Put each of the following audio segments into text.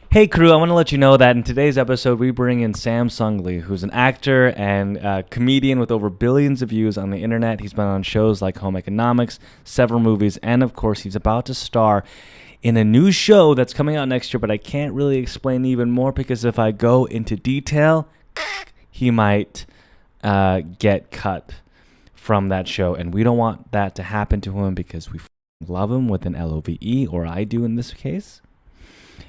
Hey crew, I want to let you know that in today's episode we bring in Sam Sunglee, who's an actor and comedian with over billions of views on the internet. He's been on shows like Home Economics, several movies, and of course he's about to star in a new show that's coming out next year, but I can't really explain even more because if I go into detail, he might get cut from that show, and we don't want that to happen to him because we love him with an L-O-V-E, or I do in this case.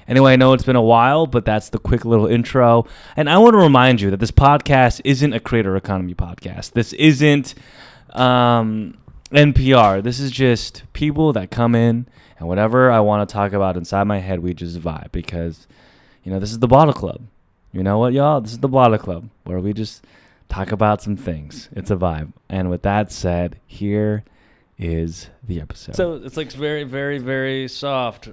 Anyway, I know it's been a while, but that's the quick little intro. And I want to remind you that this podcast isn't a creator economy podcast. This isn't NPR. This is just people that come in, and whatever I want to talk about inside my head, we just vibe. Because, this is the Bottle Club. You know what, y'all? This is the Bottle Club, where we just talk about some things. It's a vibe. And with that said, here is the episode. So it's like very, very, very soft.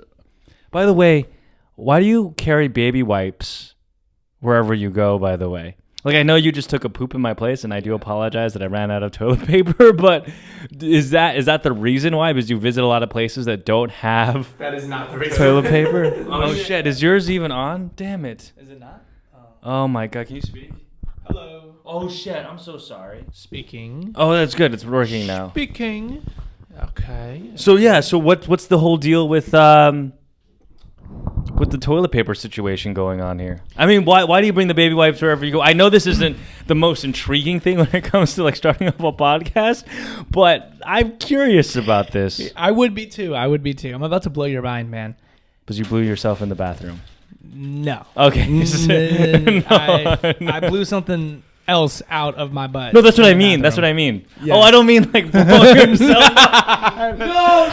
By the way, why do you carry baby wipes wherever you go, by the way? Like, I know you just took a poop in my place, and I do apologize that I ran out of toilet paper, but is that the reason why? Because you visit a lot of places that don't have That is not the reason. toilet paper? Oh, shit. Is yours even on? Damn it. Is it not? Oh, my God. Can you speak? Hello. Oh, shit. I'm so sorry. Speaking. Oh, that's good. It's working now. Speaking. Okay. So, yeah. So what's the whole deal with the toilet paper situation going on here? I mean, why do you bring the baby wipes wherever you go? I know this isn't the most intriguing thing when it comes to like starting up a podcast, but I'm curious about this. I would be too. I'm about to blow your mind, man. Because you blew yourself in the bathroom. No. Okay. No. I blew something else out of my butt. No, that's what I mean. That's what I mean. Yeah. Oh, I don't mean like blow yourself. No.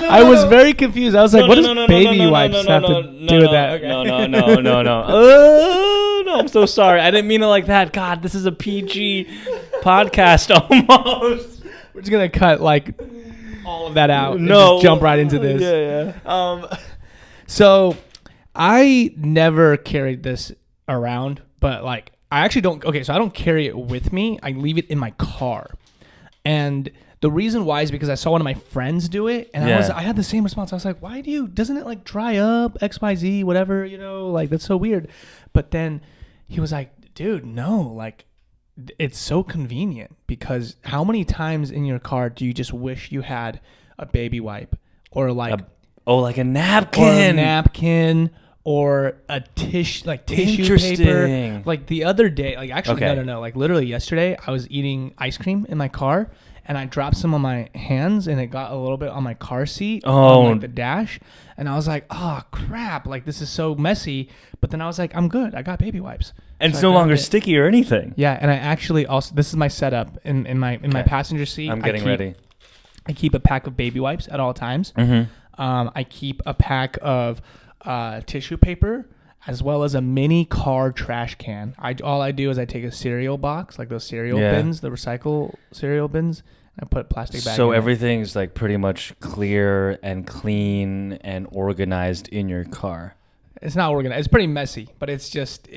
I was very confused. I was like, what does baby wipes have to do with that? Okay. No. Oh, no, I'm so sorry. I didn't mean it like that. God, this is a PG podcast almost. We're just going to cut like all of that out and No. just jump right into this. Yeah. So I never carried this around, but like I actually don't. Okay, so I don't carry it with me. I leave it in my car, and the reason why is because I saw one of my friends do it, and I had the same response. I was like, "Why doesn't it like dry up? XYZ, whatever, like that's so weird." But then he was like, "Dude, no, like." It's so convenient because how many times in your car do you just wish you had a baby wipe or like like a napkin. Or a tissue paper. Like the other day, like actually, no. Like literally yesterday, I was eating ice cream in my car and I dropped some on my hands and it got a little bit on my car seat on like the dash. And I was like, oh crap, like this is so messy. But then I was like, I'm good. I got baby wipes. And so it's no longer sticky or anything. Yeah. And I actually also, this is my setup in my passenger seat. I'm getting ready. I keep a pack of baby wipes at all times. Mm-hmm. I keep a pack of tissue paper as well as a mini car trash can. All I do is I take a cereal box, like those cereal bins, the recycle cereal bins, and I put plastic bag. So everything's like pretty much clear and clean and organized in your car. It's not organized. It's pretty messy, but it's just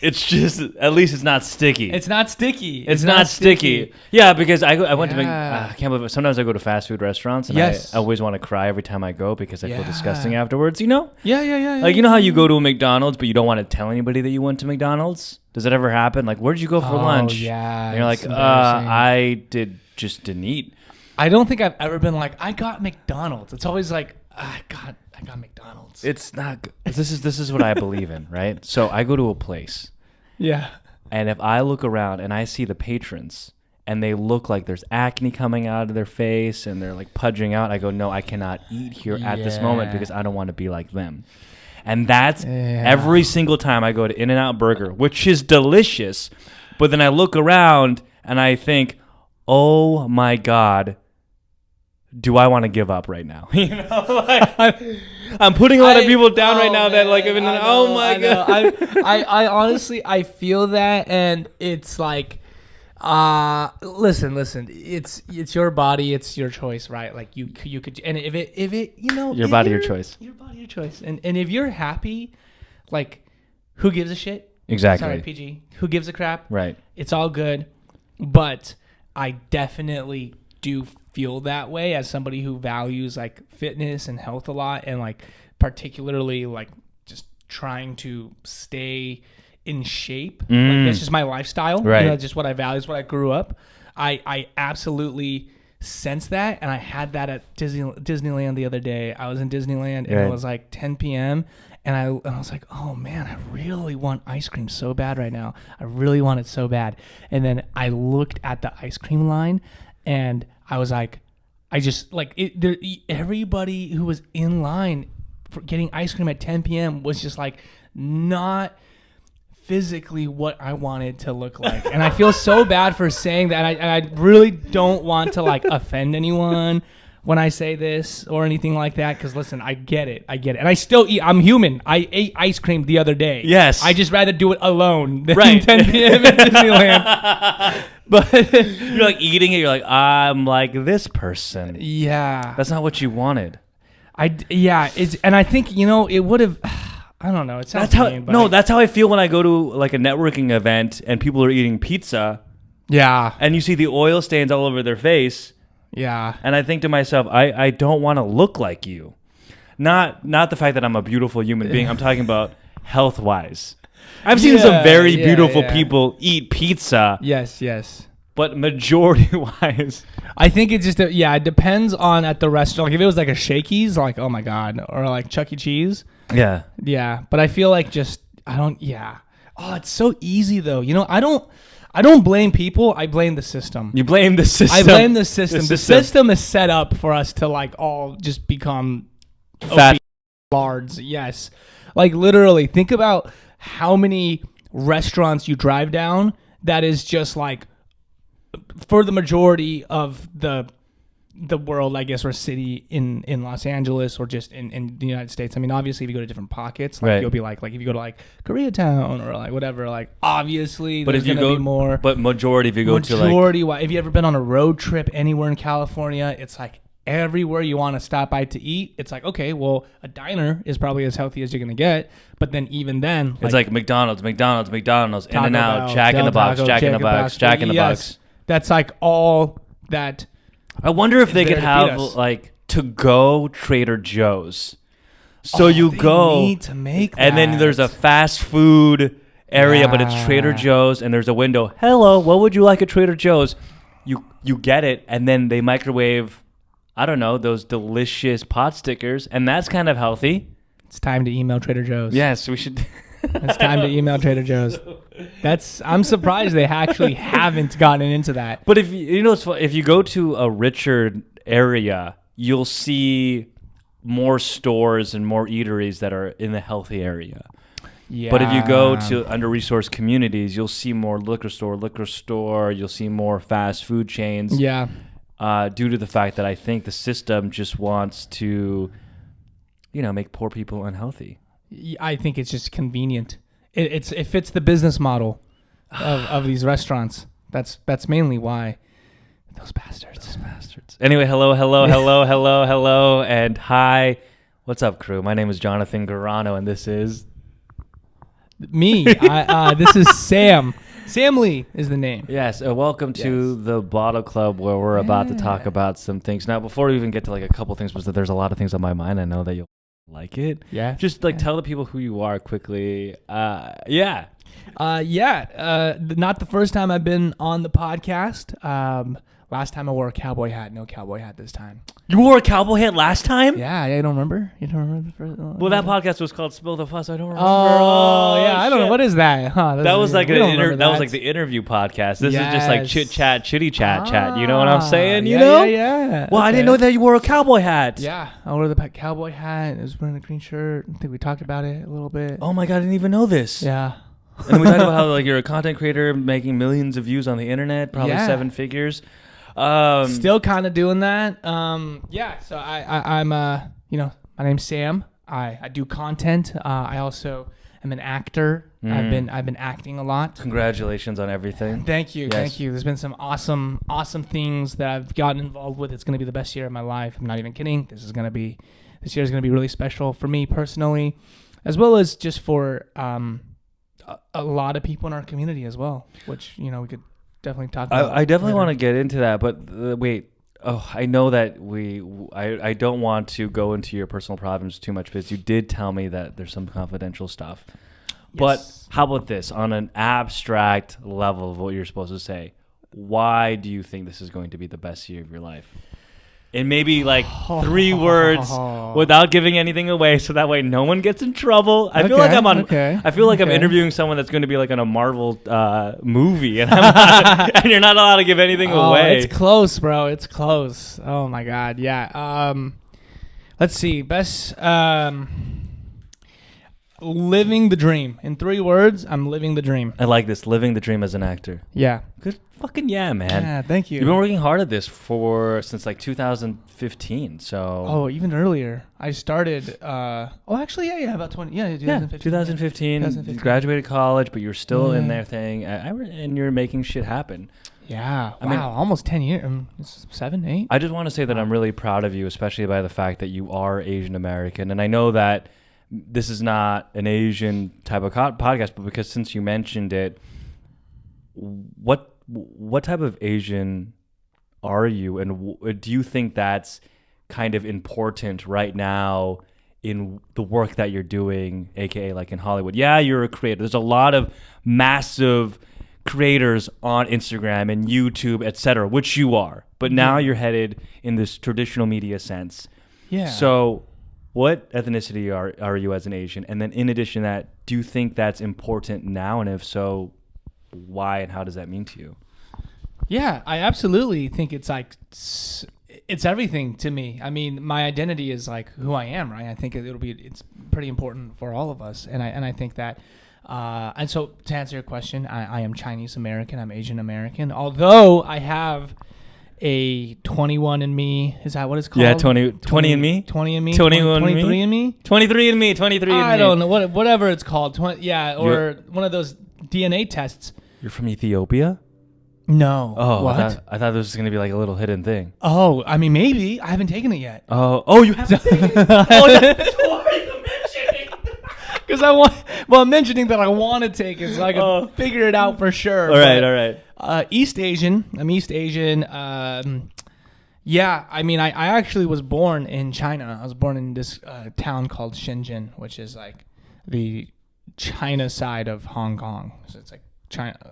at least it's not sticky. It's not sticky. It's not sticky. Yeah, because I went to I can't believe it. Sometimes I go to fast food restaurants and I always want to cry every time I go because I feel disgusting afterwards, Yeah. Like, you know how you go to a McDonald's but you don't want to tell anybody that you went to McDonald's? Does that ever happen? Like, where'd you go for lunch? Yeah. And you're like, I didn't eat. I don't think I've ever been like, I got McDonald's. It's always like, I got McDonald's. It's not. This is what I believe in, right? So I go to a place. Yeah. And if I look around and I see the patrons and they look like there's acne coming out of their face and they're like pudging out, I go, no, I cannot eat here at this moment because I don't want to be like them. And that's every single time I go to In-N-Out Burger, which is delicious. But then I look around and I think, oh my God, do I want to give up right now? I'm putting a lot of people down right now that like, oh my God. I honestly, I feel that, and it's like, listen, it's your body, it's your choice, right? Like you could, and if it, your body, your choice. Your body, your choice. And if you're happy, like, who gives a shit? Exactly. Sorry, PG. Who gives a crap? Right. It's all good. But I definitely do feel that way as somebody who values like fitness and health a lot, and like particularly like just trying to stay in shape. Like, that's just my lifestyle. Right. That's just what I value. It's what I grew up. I absolutely sense that, and I had that at Disneyland the other day. I was in Disneyland, and it was like 10 p.m., and I was like, oh, man, I really want ice cream so bad right now. I really want it so bad. And then I looked at the ice cream line, and I was like, everybody who was in line for getting ice cream at 10 p.m. was just like not physically what I wanted to look like. And I feel so bad for saying that. And I really don't want to like offend anyone when I say this or anything like that. Because listen, I get it. And I still eat. I'm human. I ate ice cream the other day. Yes. I just rather do it alone than Right. 10 p.m. at Disneyland. But You're like eating it. You're like, I'm like this person. yeah. That's not what you wanted. And I think, it would have. I don't know. It sounds mean, but that's how I feel when I go to like a networking event and people are eating pizza yeah. and you see the oil stains all over their face. Yeah. And I think to myself, I don't want to look like you. Not the fact that I'm a beautiful human being. I'm talking about health wise. I've seen some very beautiful people eat pizza. Yes. But majority wise, I think it just it depends on at the restaurant. Like if it was like a Shakey's, like oh my god, or like Chuck E. Cheese. Yeah. But I feel like Oh, it's so easy though. I don't blame people. I blame the system. You blame the system. I blame the system. The system is set up for us to like all just become fat lards. Yes. Like literally think about how many restaurants you drive down that is just like for the majority of the world, I guess, or city in Los Angeles or just in the United States. I mean, obviously, if you go to different pockets, like you'll be like if you go to like Koreatown or like whatever, like obviously there's going to be more. But majority, if you go to like... If you ever been on a road trip anywhere in California, it's like everywhere you want to stop by to eat, it's like, okay, well, a diner is probably as healthy as you're going to get. But then even then... It's like McDonald's, In-N-Out, Jack in the Box, Jack in the Box. That's like all that... I wonder if they could have like to-go Trader Joe's. So you go need to make that. And then there's a fast food area, but it's Trader Joe's, and there's a window. Hello, what would you like at Trader Joe's? You get it, and then they microwave, I don't know, those delicious pot stickers, and that's kind of healthy. It's time to email Trader Joe's. Yes, we should. It's time to email Trader Joe's. I'm surprised they actually haven't gotten into that. But if you go to a richer area, you'll see more stores and more eateries that are in the healthy area. Yeah. But if you go to under-resourced communities, you'll see more liquor store. You'll see more fast food chains. Yeah. Due to the fact that I think the system just wants to, make poor people unhealthy. I think it's just convenient. It fits the business model of these restaurants. That's mainly why. Those bastards. Anyway, hello, and hi. What's up, crew? My name is Jonathan Garano, and this is... me. This is Sam. Sam Lee is the name. Yes, welcome to the Bottle Club, where we're about to talk about some things. Now, before we even get to like a couple things, because there's a lot of things on my mind, I know that you'll like it. Yeah. Just tell the people who you are quickly. Not the first time I've been on the podcast. Last time I wore a cowboy hat. No cowboy hat this time. You wore a cowboy hat last time? Yeah, you don't remember? You don't remember the first one? Well, that podcast was called Spill the Fuss. I don't remember. Oh yeah, I don't know. What is that? That was like that was like the interview podcast. This is just like chitty chat. You know what I'm saying? Yeah. Well, okay. I didn't know that you wore a cowboy hat. Yeah, I wore the cowboy hat. I was wearing a green shirt. I think we talked about it a little bit. Oh my god, I didn't even know this. Yeah. And we talked about how like you're a content creator making millions of views on the internet, probably 7 figures. Still kind of doing that. So I'm my name's Sam. I do content. I also am an actor. I've been acting a lot. Congratulations on everything. Thank you. There's been some awesome things that I've gotten involved with. It's going to be the best year of my life. I'm not even kidding. This year is going to be really special for me personally, as well as just for a lot of people in our community as well, which we could definitely talk about. I definitely want to get into that, but wait, Oh, I know that I don't want to go into your personal problems too much because you did tell me that there's some confidential stuff. But Yes. how about this on an abstract level of what you're supposed to say? Why do you think this is going to be the best year of your life? And maybe like 3 words without giving anything away, so that way no one gets in trouble. I feel like I'm on. Okay. I feel like I'm interviewing someone that's going to be like on a Marvel movie, and I'm not, and you're not allowed to give anything away. It's close, bro. It's close. Oh my god. Yeah. Let's see. Best. Living the dream. In 3 words, I'm living the dream. I like this, living the dream as an actor. Yeah. Good fucking yeah, man. Yeah. Thank you. You've been working hard at this since like 2015. So. Oh, even earlier. I started. Actually, yeah, about 20. Yeah, 2015. 2015. 2015. You graduated college, but you're still in their thing, and you're making shit happen. Yeah. I mean, almost 10 years. 7, 8. I just want to say that I'm really proud of you, especially by the fact that you are Asian American, and I know that this is not an Asian type of podcast, but because since you mentioned it, what type of Asian are you, and do you think that's kind of important right now in the work that you're doing, aka like in Hollywood? Yeah, you're a creator. There's a lot of massive creators on Instagram and YouTube, etc., which you are, but now you're headed in this traditional media sense. Yeah. So what ethnicity are you as an Asian? And then in addition to that, do you think that's important now? And if so, why and how does that mean to you? Yeah, I absolutely think it's like it's everything to me. I mean, my identity is like who I am, right? I think it's pretty important for all of us, and I think that. And so to answer your question, I am Chinese American. I'm Asian American. Although I have a 21andMe, is that what it's called? Yeah, 20andMe? 20andMe? 23andMe? 23andMe. I don't know, whatever it's called. Or one of those DNA tests. You're from Ethiopia? No. Oh, what? I thought this was going to be like a little hidden thing. Oh, I mean, maybe. I haven't taken it yet. Oh, you haven't taken it? Oh, that's why you're mentioning. Because I'm mentioning that I want to take it so I can figure it out for sure. All right. East Asian. I'm East Asian. Yeah, I mean, I actually was born in China. I was born in this town called Shenzhen, which is like the China side of Hong Kong. So it's like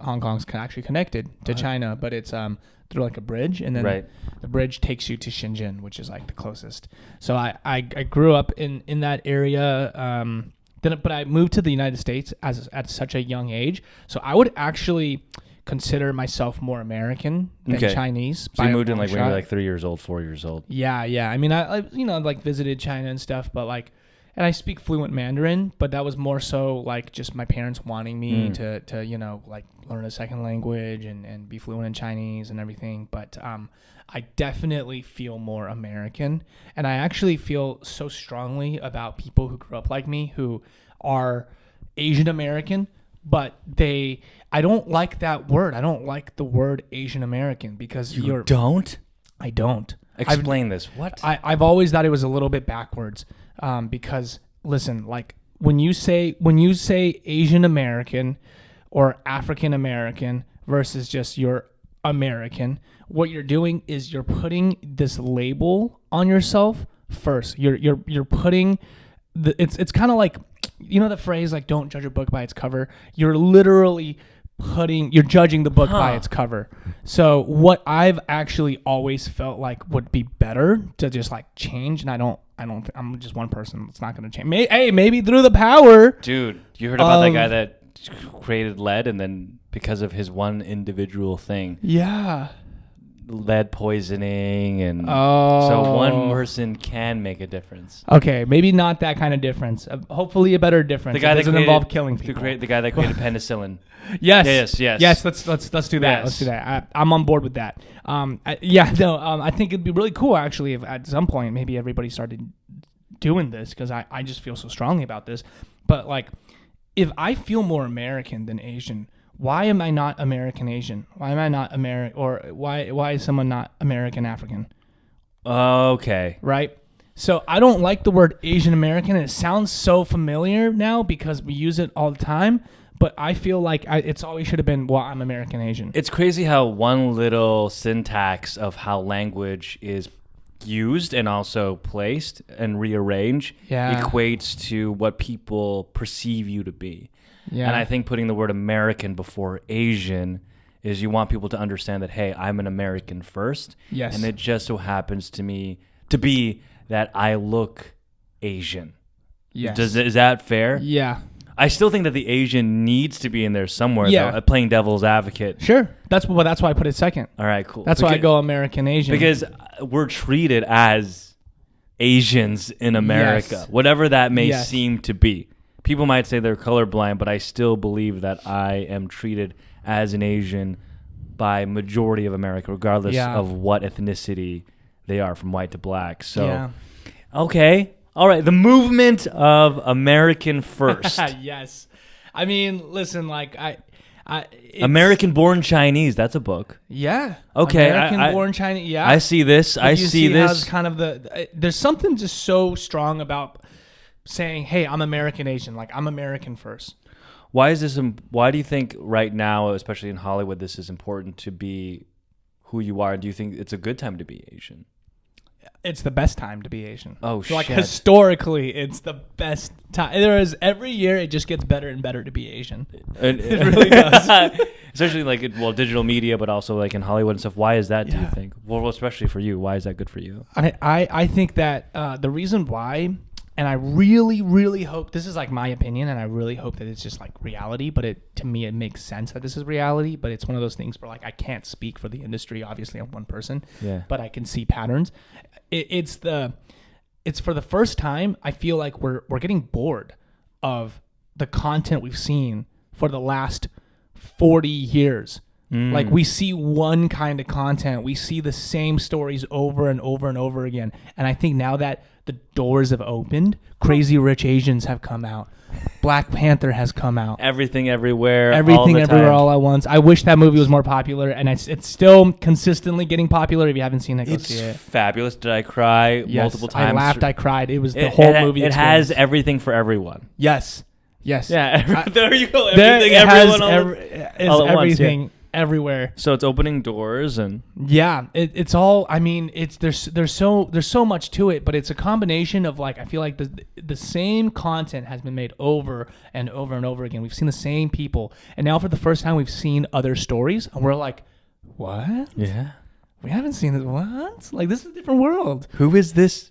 Hong Kong's actually connected to China, but it's through like a bridge, and then the bridge takes you to Shenzhen, which is like the closest. So I grew up in that area. But I moved to the United States at such a young age, so I would actually consider myself more American than Chinese. So you moved in like when you were like 3 years old, 4 years old. Yeah. I mean, I like visited China and stuff, but like, and I speak fluent Mandarin, but that was more so like just my parents wanting me to like learn a second language and be fluent in Chinese and everything. But I definitely feel more American, and I actually feel so strongly about people who grew up like me who are Asian American, but I don't like that word. I don't like the word Asian American because you don't? I don't. Explain this. What? I've always thought it was a little bit backwards, because listen, like when you say Asian American or African American versus just you're American, what you're doing is you're putting this label on yourself first. You're putting it's kind of like, you know, the phrase like don't judge a book by its cover. You're literally you're judging the book by its cover. So what I've actually always felt like would be better to just like change, and I'm just one person. It's not going to change. Maybe through the power. Dude, you heard about that guy that created lead, and then because of his one individual thing. Yeah. Lead poisoning, and so one person can make a difference. Okay, maybe not that kind of difference. Hopefully a better difference. The guy that doesn't involve killing people. The guy that created penicillin. Yes. Let's do that. Yes. Let's do that. I'm on board with that. I think it'd be really cool actually if at some point maybe everybody started doing this, because I just feel so strongly about this. But like, if I feel more American than Asian, why am I not American Asian? Why am I not American? Or why is someone not American African? Okay. Right? So I don't like the word Asian American, and it sounds so familiar now because we use it all the time. but I feel like it's always should have been, well, I'm American Asian. It's crazy how one little syntax of how language is used and also placed and rearranged equates to what people perceive you to be. Yeah. And I think putting the word American before Asian is you want people to understand that, hey, I'm an American first. Yes. And it just so happens to be that I look Asian. Yes. Is that fair? Yeah. I still think that the Asian needs to be in there somewhere, though, playing devil's advocate. Sure. That's why I put it second. All right, cool. That's why I go American Asian. Because we're treated as Asians in America, whatever that may seem to be. People might say they're colorblind, but I still believe that I am treated as an Asian by majority of America, regardless of what ethnicity they are, from white to black. So, okay. All right, the movement of American First. Yes. I mean, listen, like American-born Chinese, that's a book. Yeah. Okay. American-born Chinese, yeah. I see this. But I see this. Kind of there's something just so strong about saying, hey, I'm American Asian, like I'm American first. Why do you think right now, especially in Hollywood, this is important to be who you are? Do you think it's a good time to be Asian? It's the best time to be Asian. Oh, so, like, historically, it's the best time. Every year, it just gets better and better to be Asian. It really does. Especially like digital media, but also like in Hollywood and stuff. Why is that? Do you think? Well, especially for you, why is that good for you? I think that the reason why, and I really, really hope this is like my opinion, and I really hope that it's just like reality. But to me, it makes sense that this is reality. But it's one of those things where like I can't speak for the industry. Obviously, I'm one person. Yeah. But I can see patterns. It's for the first time I feel like we're getting bored of the content we've seen for the last 40 years. Like we see one kind of content, we see the same stories over and over and over again. And I think now that the doors have opened, Crazy Rich Asians have come out. Black Panther has come out. Everything Everywhere. Everything Everywhere All at Once. I wish that movie was more popular, and it's still consistently getting popular. If you haven't seen it, go see it. It's fabulous. Did I cry multiple times? I laughed, I cried. It was the whole movie. It has everything for everyone. Yes. Yeah. There you go. Everything, everyone, all at once. Everything. Everywhere. So it's opening doors and it's all, I mean, there's so much to it, but it's a combination of like, I feel like the same content has been made over and over and over again. We've seen the same people, and now for the first time we've seen other stories, and we're like, what? Yeah. We haven't seen this. What? Like, this is a different world. Who is this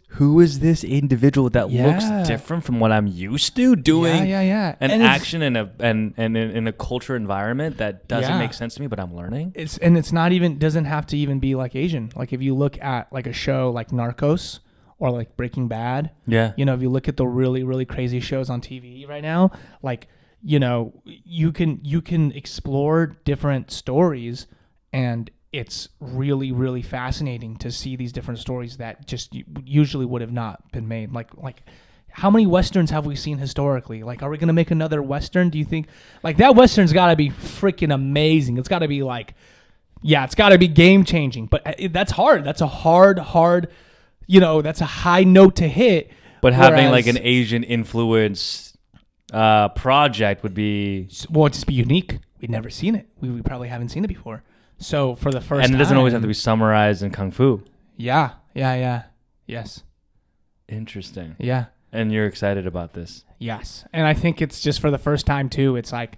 individual that looks different from what I'm used to doing? An action in a culture environment that doesn't make sense to me, but I'm learning. It's not even, doesn't have to even be like Asian. Like if you look at like a show like Narcos or like Breaking Bad, if you look at the really, really crazy shows on TV right now, like, you can explore different stories, and it's really, really fascinating to see these different stories that just usually would have not been made. Like how many Westerns have we seen historically? Like, are we going to make another Western? Do you think like that Western's got to be freaking amazing? It's got to be like, it's got to be game changing, but that's hard. That's a hard, that's a high note to hit. But having like an Asian influence project would be, just be unique. We'd never seen it. We probably haven't seen it before. So for the first time. And it doesn't always have to be summarized in Kung Fu. Yeah. Yes. Interesting. Yeah. And you're excited about this. Yes. And I think it's just for the first time too. It's like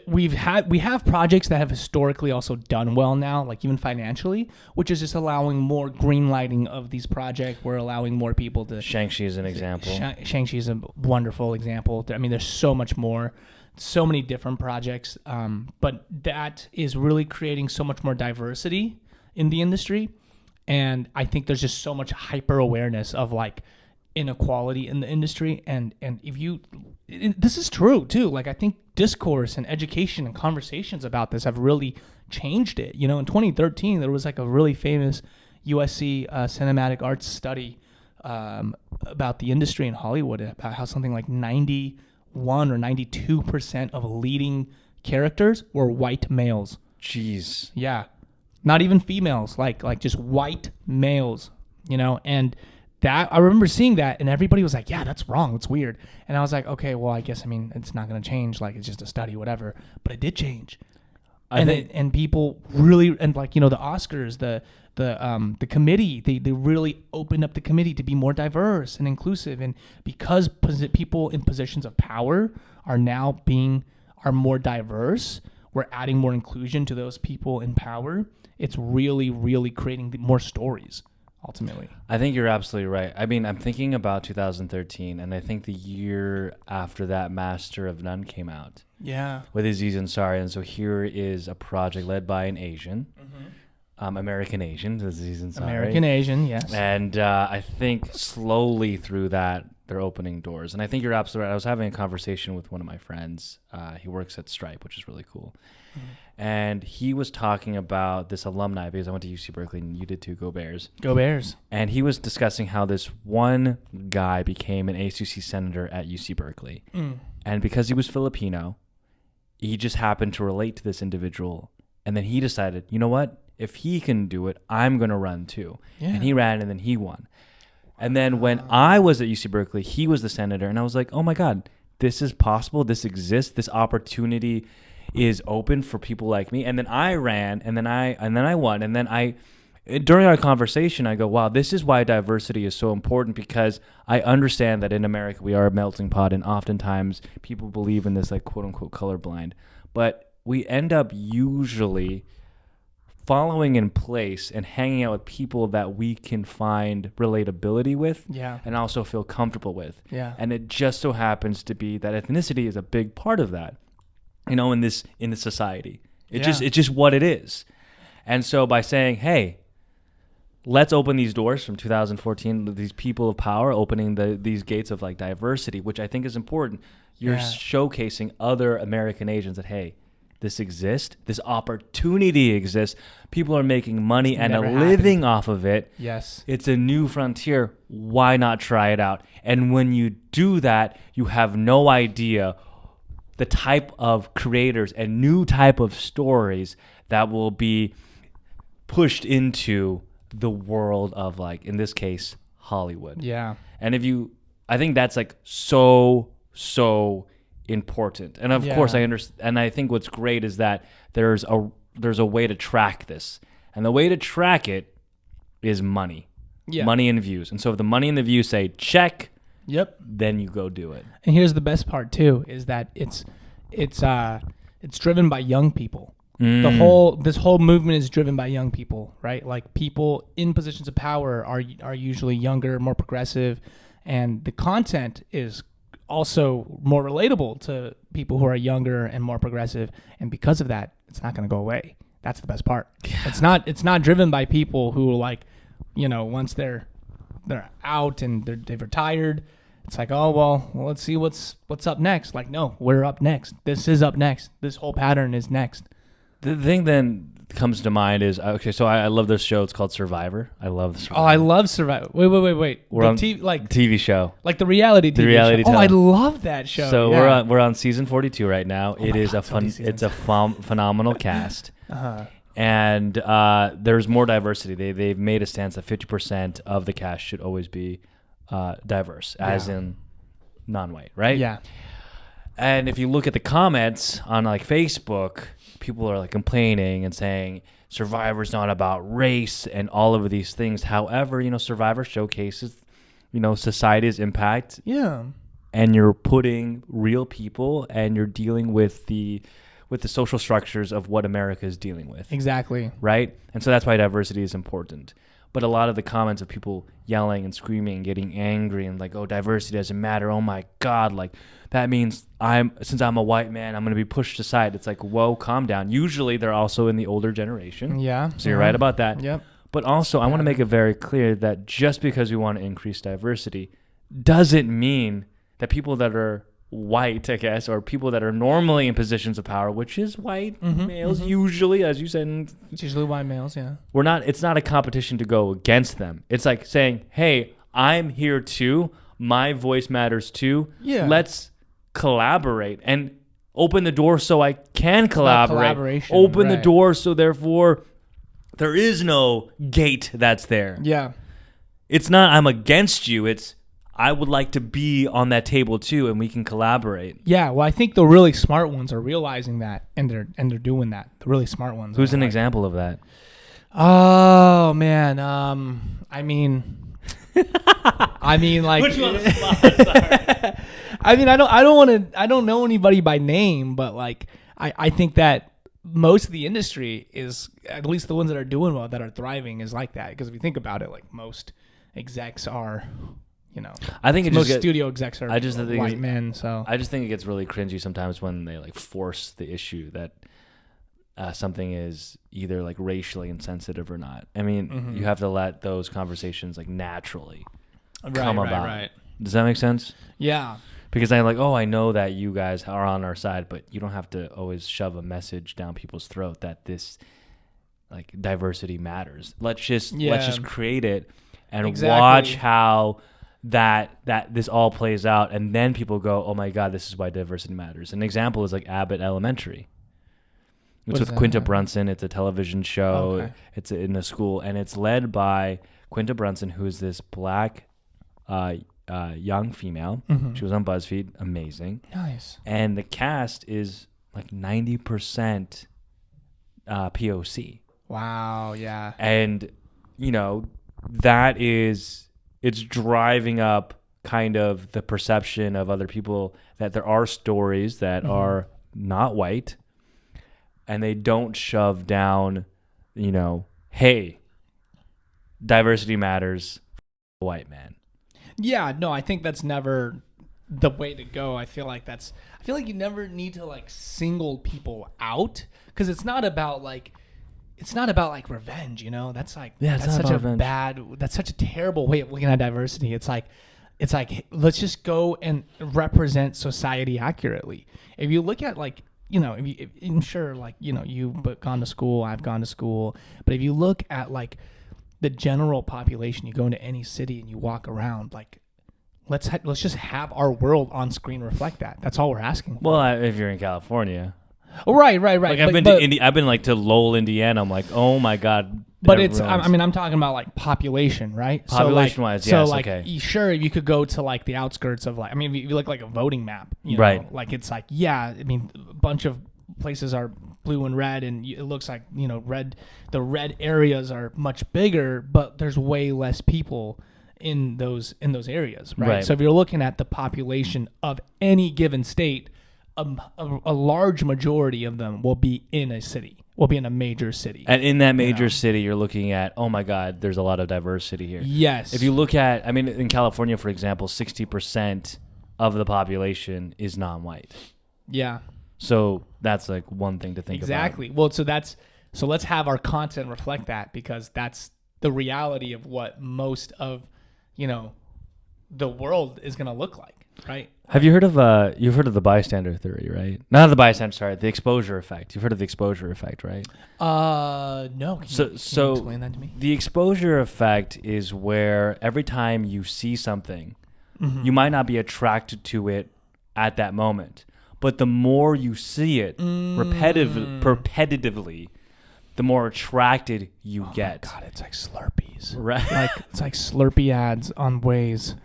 we have projects that have historically also done well now, like even financially, which is just allowing more green lighting of these projects. We're allowing more people to. Shang-Chi is an example. Shang-Chi is a wonderful example. I mean, there's so much more. So many different projects, but that is really creating so much more diversity in the industry, and I think there's just so much hyper awareness of like inequality in the industry, and this is true too. Like I think discourse and education and conversations about this have really changed it. In 2013 there was like a really famous USC cinematic arts study about the industry in Hollywood, about how something like 91 or 92% of leading characters were white males. Jeez. Yeah. Not even females, like just white males, and that I remember seeing that, and everybody was like, "Yeah, that's wrong. That's weird." And I was like, "Okay, well, I guess it's not going to change. Like, it's just a study, whatever." But it did change, and people really, and like, the Oscars, the committee, they really opened up the committee to be more diverse and inclusive, and because people in positions of power are more diverse, we're adding more inclusion to those people in power. It's really, really creating more stories. Ultimately, I think you're absolutely right. I mean, I'm thinking about 2013, and I think the year after that, Master of None came out. Yeah. With Aziz Ansari, and so here is a project led by an Asian, American Asian, Aziz Ansari. American Asian, yes. And I think slowly through that, they're opening doors. And I think you're absolutely right. I was having a conversation with one of my friends. He works at Stripe, which is really cool. And he was talking about this alumni, because I went to UC Berkeley and you did too. Go Bears. Go Bears. And he was discussing how this one guy became an ASUC senator at UC Berkeley. And because he was Filipino, he just happened to relate to this individual. And then he decided, you know what? If he can do it, I'm going to run too. Yeah. And he ran, and then he won. And then when I was at UC Berkeley, he was the senator. And I was like, oh my God, this is possible. This exists. This opportunity is open for people like me. And then I ran, and then I won. And then during our conversation, I go, wow, this is why diversity is so important, because I understand that in America we are a melting pot, and oftentimes people believe in this like quote unquote colorblind, but we end up usually following in place and hanging out with people that we can find relatability with, and also feel comfortable with. And it just so happens to be that ethnicity is a big part of that, in this society. It's just what it is. And so by saying, hey, let's open these doors from 2014, these people of power opening these gates of like diversity, which I think is important. You're showcasing other American Asians that, hey, this exists. This opportunity exists. People are making money and a living off of it. Yes. It's a new frontier. Why not try it out? And when you do that, you have no idea the type of creators and new type of stories that will be pushed into the world of, like, in this case, Hollywood. Yeah. And I think that's like so important. And of course I understand, and I think what's great is that there's a way to track this. And the way to track it is money. Yeah. Money and views. And so if the money and the views say check, then you go do it. And here's the best part too, is that it's driven by young people. This whole movement is driven by young people, right? Like, people in positions of power are usually younger, more progressive, and the content is also more relatable to people who are younger and more progressive. And because of that, it's not going to go away. That's the best part. Yeah. It's not driven by people who, like, once they're out and they've retired, it's like, oh, well, let's see what's up next. Like, no, we're up next. This is up next. This whole pattern is next. The thing then comes to mind is, okay, so I love this show. It's called Survivor. I love Survivor. Oh, I love Survivor. Wait. We're on TV show. Like the reality TV show. Oh, I love that show. So we're on season 42 right now. It is phenomenal cast. And there's more diversity. They've made a stance that 50% of the cast should always be diverse, as in non-white, right? Yeah. And if you look at the comments on like Facebook, people are like complaining and saying Survivor's not about race and all of these things. However, Survivor showcases, society's impact. Yeah. And you're putting real people, and you're dealing with the social structures of what America is dealing with. Exactly. Right? And so that's why diversity is important. But a lot of the comments of people yelling and screaming and getting angry and like, oh, diversity doesn't matter. Oh my God, like that means since I'm a white man, I'm going to be pushed aside. It's like, whoa, calm down. Usually they're also in the older generation. Yeah. So you're right about that. Yep. But also I want to make it very clear that just because we want to increase diversity doesn't mean that people that are white, I guess, or people that are normally in positions of power, which is white males usually, as you said. It's usually white males, yeah. It's not a competition to go against them. It's like saying, hey, I'm here too. My voice matters too. Yeah. Let's collaborate and open the door so I can collaborate. Open the door so therefore there is no gate that's there. Yeah. it's not I'm against you. It's I would like to be on that table too, and we can collaborate. Yeah, well, I think the really smart ones are realizing that, and they're doing that. The really smart ones. Who's an like, example of that? Oh man, I mean, like, Which one? Sorry. I mean, I don't know anybody by name, but like, I think that most of the industry is, at least the ones that are doing well, that are thriving, is like that. Because if you think about it, like most execs are, I think most studio execs are white men. So I just think it gets really cringy sometimes when they like force the issue that something is either like racially insensitive or not. I mean, you have to let those conversations like naturally come about. Right. Does that make sense? Yeah. Because I'm like, oh, I know that you guys are on our side, but you don't have to always shove a message down people's throat that this like diversity matters. Let's just create it and watch how that this all plays out, and then people go, oh my God, this is why diversity matters. An example is like Abbott Elementary. It's with Quinta Brunson. It's a television show. Okay. It's in a school, and it's led by Quinta Brunson, who is this black young female. She was on BuzzFeed. Amazing. Nice. And the cast is like 90% POC. Wow. Yeah. And, that is, it's driving up kind of the perception of other people that there are stories that are not white, and they don't shove down, hey, diversity matters, white man. Yeah, no, I think that's never the way to go. I feel like you never need to like single people out, because it's not about like revenge, That's like that's such that's such a terrible way of looking at diversity. It's like let's just go and represent society accurately. If you look at like, I'm sure like, you've gone to school, I've gone to school, but if you look at like the general population, you go into any city and you walk around, like let's just have our world on screen reflect that. That's all we're asking for. Well, if you're in California. Oh, right. Like I've been like to Lowell, Indiana. I'm like, oh my God. But I'm talking about like population, right? Population-wise, yes, okay. Sure, you could go to like the outskirts of like, if you look like a voting map, right? Like it's like, a bunch of places are blue and red, and it looks like, the red areas are much bigger, but there's way less people in those areas, right? So if you're looking at the population of any given state, a large majority of them will be in a city. Will be in a major city. And in that major city, you're looking at, oh my God, there's a lot of diversity here. Yes. If you look at, in California, for example, 60% of the population is non-white. Yeah. So that's like one thing to think about. Exactly. Well, so let's have our content reflect that, because that's the reality of what most of, the world is going to look like, right? Have you heard of you've heard of the bystander theory, right? Not the bystander, sorry, the exposure effect. You've heard of the exposure effect, right? No. Can you explain that to me? The exposure effect is where every time you see something, you might not be attracted to it at that moment, but the more you see it repetitively, the more attracted you get. Oh my God, it's like Slurpees. Right. It's like Slurpee ads on Waze.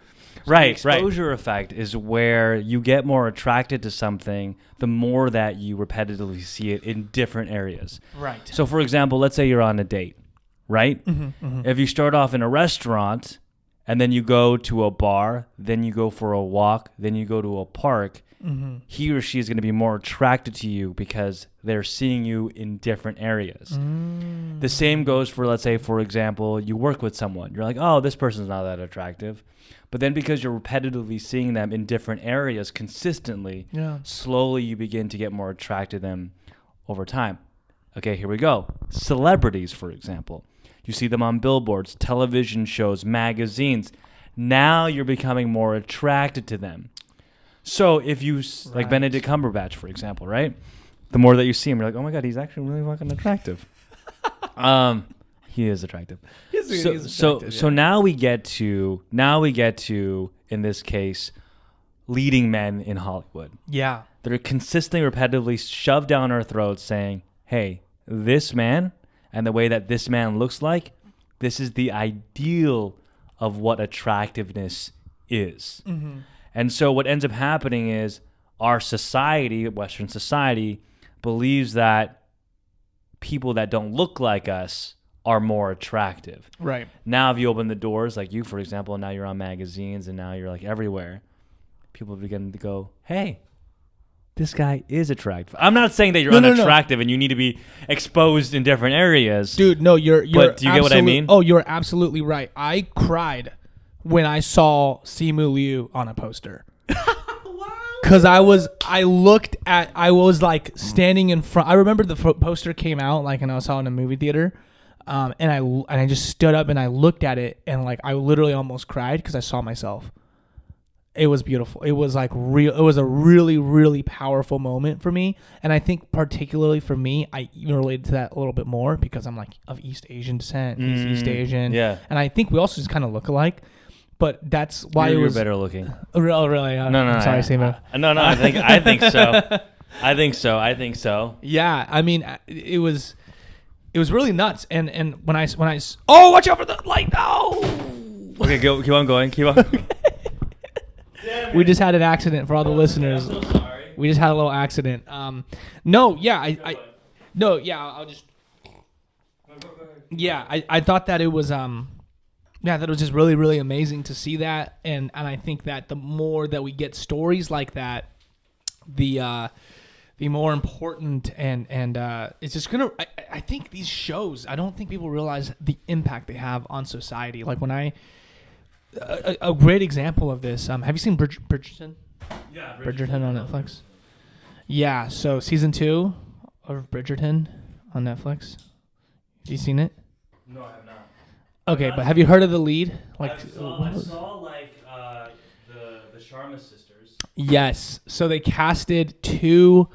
Right. The exposure effect is where you get more attracted to something the more that you repetitively see it in different areas. Right. So, for example, let's say you're on a date, right? If you start off in a restaurant and then you go to a bar, then you go for a walk, then you go to a park, he or she is going to be more attracted to you because they're seeing you in different areas. The same goes for, let's say, for example, you work with someone. You're like, oh, this person's not that attractive. But then because you're repetitively seeing them in different areas consistently, slowly you begin to get more attracted to them over time. Okay, here we go. Celebrities, for example. You see them on billboards, television shows, magazines. Now you're becoming more attracted to them. So if you, like Benedict Cumberbatch, for example, right? The more that you see him, you're like, oh my God, he's actually really fucking attractive. He is attractive. So now we get to, in this case, leading men in Hollywood. Yeah. That are consistently, repetitively shoved down our throats saying, hey, this man and the way that this man looks like, this is the ideal of what attractiveness is. And so what ends up happening is our society, Western society, believes that people that don't look like us are more attractive. Right. Now, if you open the doors, like you, for example, and now you're on magazines and now you're like everywhere, people begin to go, hey, this guy is attractive. I'm not saying that you're unattractive and you need to be exposed in different areas. Dude, no, you're But do you get what I mean? Oh, you're absolutely right. I cried when I saw Simu Liu on a poster. Because I was like standing in front. I remember the poster came out like, and I saw it in a movie theater, and I just stood up and I looked at it and like I literally almost cried because I saw myself. It was beautiful. It was like real. It was a really, really powerful moment for me, and I think particularly for me, I even related to that a little bit more because I'm like of East Asian descent, East Asian, yeah, and I think we also just kind of look alike. But that's why you're it was better looking. Oh, really? No, I'm sorry, Simu. No, I think so. I think so. Yeah, I mean, it was really nuts. And when I oh, watch out for the light! No. Okay, keep on going. Keep on. We just had an accident for all the listeners. I'm so sorry. We just had a little accident. No, yeah, I'll just. Yeah, I thought that it was that it was just really, really amazing to see that, and I think that the more that we get stories like that, the more important and it's just gonna. I think these shows. I don't think people realize the impact they have on society. Like when a great example of this. Have you seen Bridgerton? Yeah, Bridgerton on Netflix. Yeah, so season 2 of Bridgerton on Netflix. Have you seen it? No, I have not. Okay, but have you heard of the lead? Like, I saw like the Sharma sisters. Yes. So they casted 2.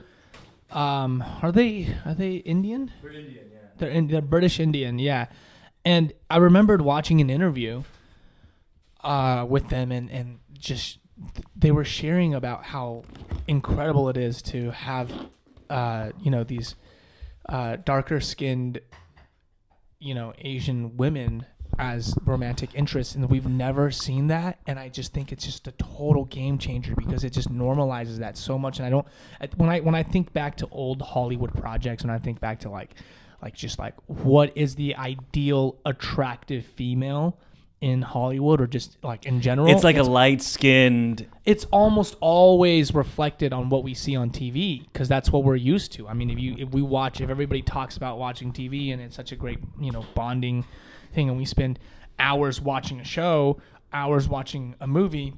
Are they Indian? They're Indian, yeah. They're British Indian, yeah. And I remembered watching an interview with them, and just they were sharing about how incredible it is to have these darker skinned Asian women as romantic interests, and we've never seen that, and I just think it's just a total game changer because it just normalizes that so much. And when I think back to old Hollywood projects, when I think back to like what is the ideal attractive female in Hollywood or just like in general, it's like a light-skinned. It's almost always reflected on what we see on TV because that's what we're used to. I mean, if everybody talks about watching TV and it's such a great bonding thing, and we spend hours watching a show, hours watching a movie,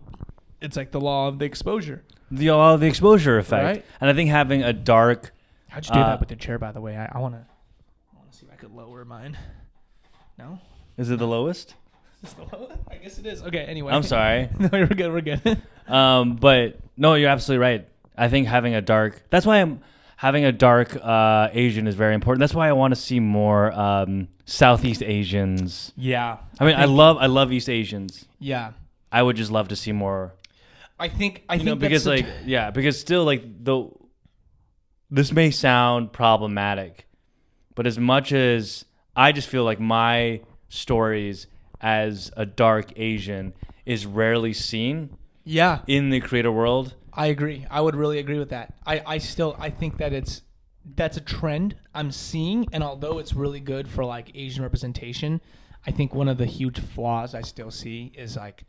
it's like the law of the exposure. The law of the exposure effect, right? And I think having a dark. How'd you do that with the chair, by the way? I want to see if I could lower mine. No? Is it the lowest? I guess it is. Okay, anyway. I'm sorry. No, we're good. But no, you're absolutely right. I think that's why having a dark Asian is very important. That's why I want to see more Southeast Asians. Yeah. I mean, I love East Asians. Yeah. I would just love to see more. I think because because still this may sound problematic, but as much as I just feel like my stories as a dark Asian is rarely seen in the creator world. I agree. I would really agree with that. I think that that's a trend I'm seeing, and although it's really good for like Asian representation, I think one of the huge flaws I still see is like,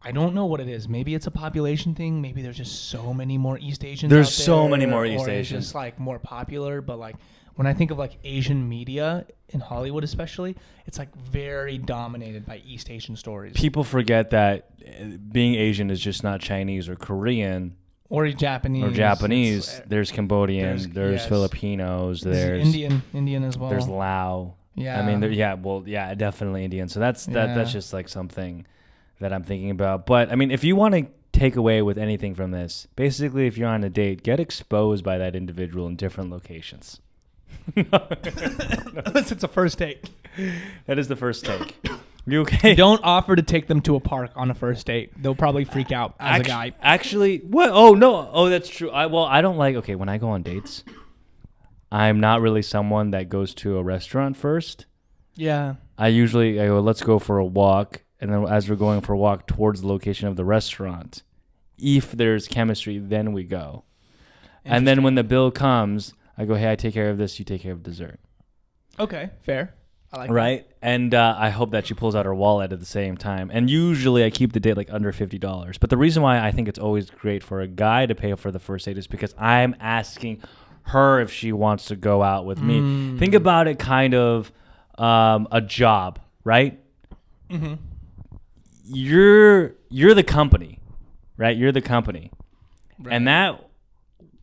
I don't know what it is. Maybe it's a population thing. Maybe there's just so many more East Asians There's out there, so many more East or Asians. it's just like more popular, but like when I think of like Asian media in Hollywood especially, it's like very dominated by East Asian stories. People forget that being Asian is just not Chinese or Korean. Or Japanese. There's Cambodian. There's Filipinos. There's Indian as well. There's Lao. Yeah. I mean, definitely Indian. So that's just like something that I'm thinking about. But I mean, if you want to take away with anything from this, basically, if you're on a date, get exposed by that individual in different locations. Unless it's a first date. That is the first take. You okay? Don't offer to take them to a park on a first date. They'll probably freak out as a guy. Actually, what? Oh, no. Oh, that's true. I don't like, okay, when I go on dates, I'm not really someone that goes to a restaurant first. Yeah. I go, let's go for a walk, and then as we're going for a walk towards the location of the restaurant, if there's chemistry, then we go. And then when the bill comes, I go, hey, I take care of this, you take care of dessert. Okay, fair. I like right? And I hope that she pulls out her wallet at the same time. And usually I keep the date like under $50. But the reason why I think it's always great for a guy to pay for the first date is because I'm asking her if she wants to go out with me. Think about it kind of a job, right? Mm-hmm. You're the company, right? You're the company. Right. And that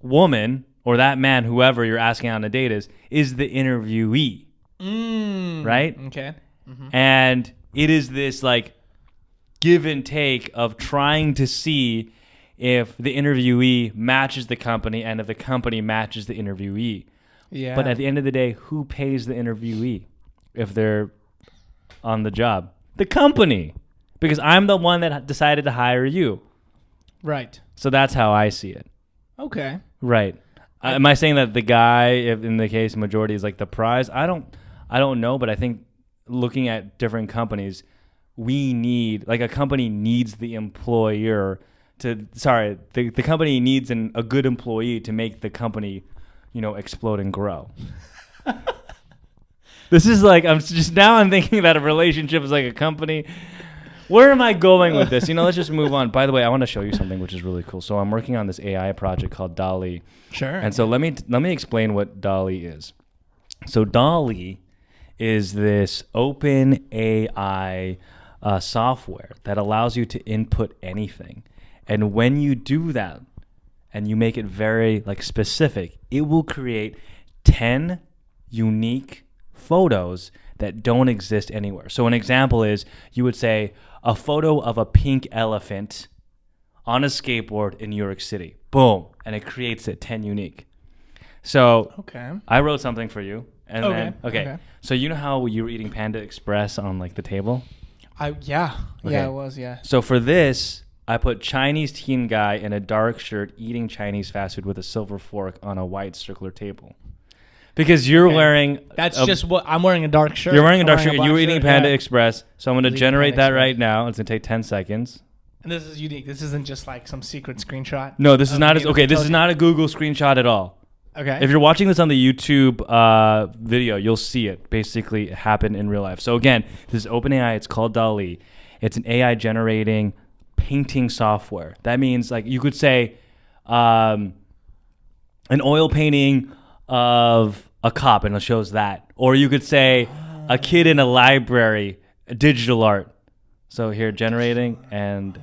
woman or that man, whoever you're asking on a date is the interviewee. Right? Okay. Mm-hmm. And it is this like give and take of trying to see if the interviewee matches the company and if the company matches the interviewee. Yeah. But at the end of the day, who pays the interviewee if they're on the job? The company. Because I'm the one that decided to hire you. Right. So that's how I see it. Okay. Right. Am I saying that the guy, if in the case majority, is like the prize? I don't know, but I think looking at different companies, we need, like a company needs the employer the company needs a good employee to make the company, explode and grow. This is like, I'm thinking that a relationship is like a company. Where am I going with this? Let's just move on. By the way, I want to show you something which is really cool. So I'm working on this AI project called DALL-E. Sure. And so let me explain what DALL-E is. So DALL-E is this open AI software that allows you to input anything. And when you do that and you make it very specific, it will create 10 unique photos that don't exist anywhere. So an example is you would say a photo of a pink elephant on a skateboard in New York City. Boom. And it creates it 10 unique. So okay. I wrote something for you. And okay. Then, so you know how you were eating Panda Express on the table? Yeah. Okay. Yeah, it was, yeah. So for this, I put Chinese teen guy in a dark shirt eating Chinese fast food with a silver fork on a white circular table. Because you're wearing... That's just what... I'm wearing a dark shirt. You're wearing a dark shirt. You were eating Panda Express. So I'm going to generate that right now. It's going to take 10 seconds. And this is unique. This isn't just like some secret screenshot. No, this is not... this is not a Google screenshot at all. Okay. If you're watching this on the YouTube video, you'll see it basically happen in real life. So again, this is OpenAI. It's called DALL-E. It's an AI generating painting software. That means you could say an oil painting of a cop and it shows that. Or you could say a kid in a library, digital art. So here, generating and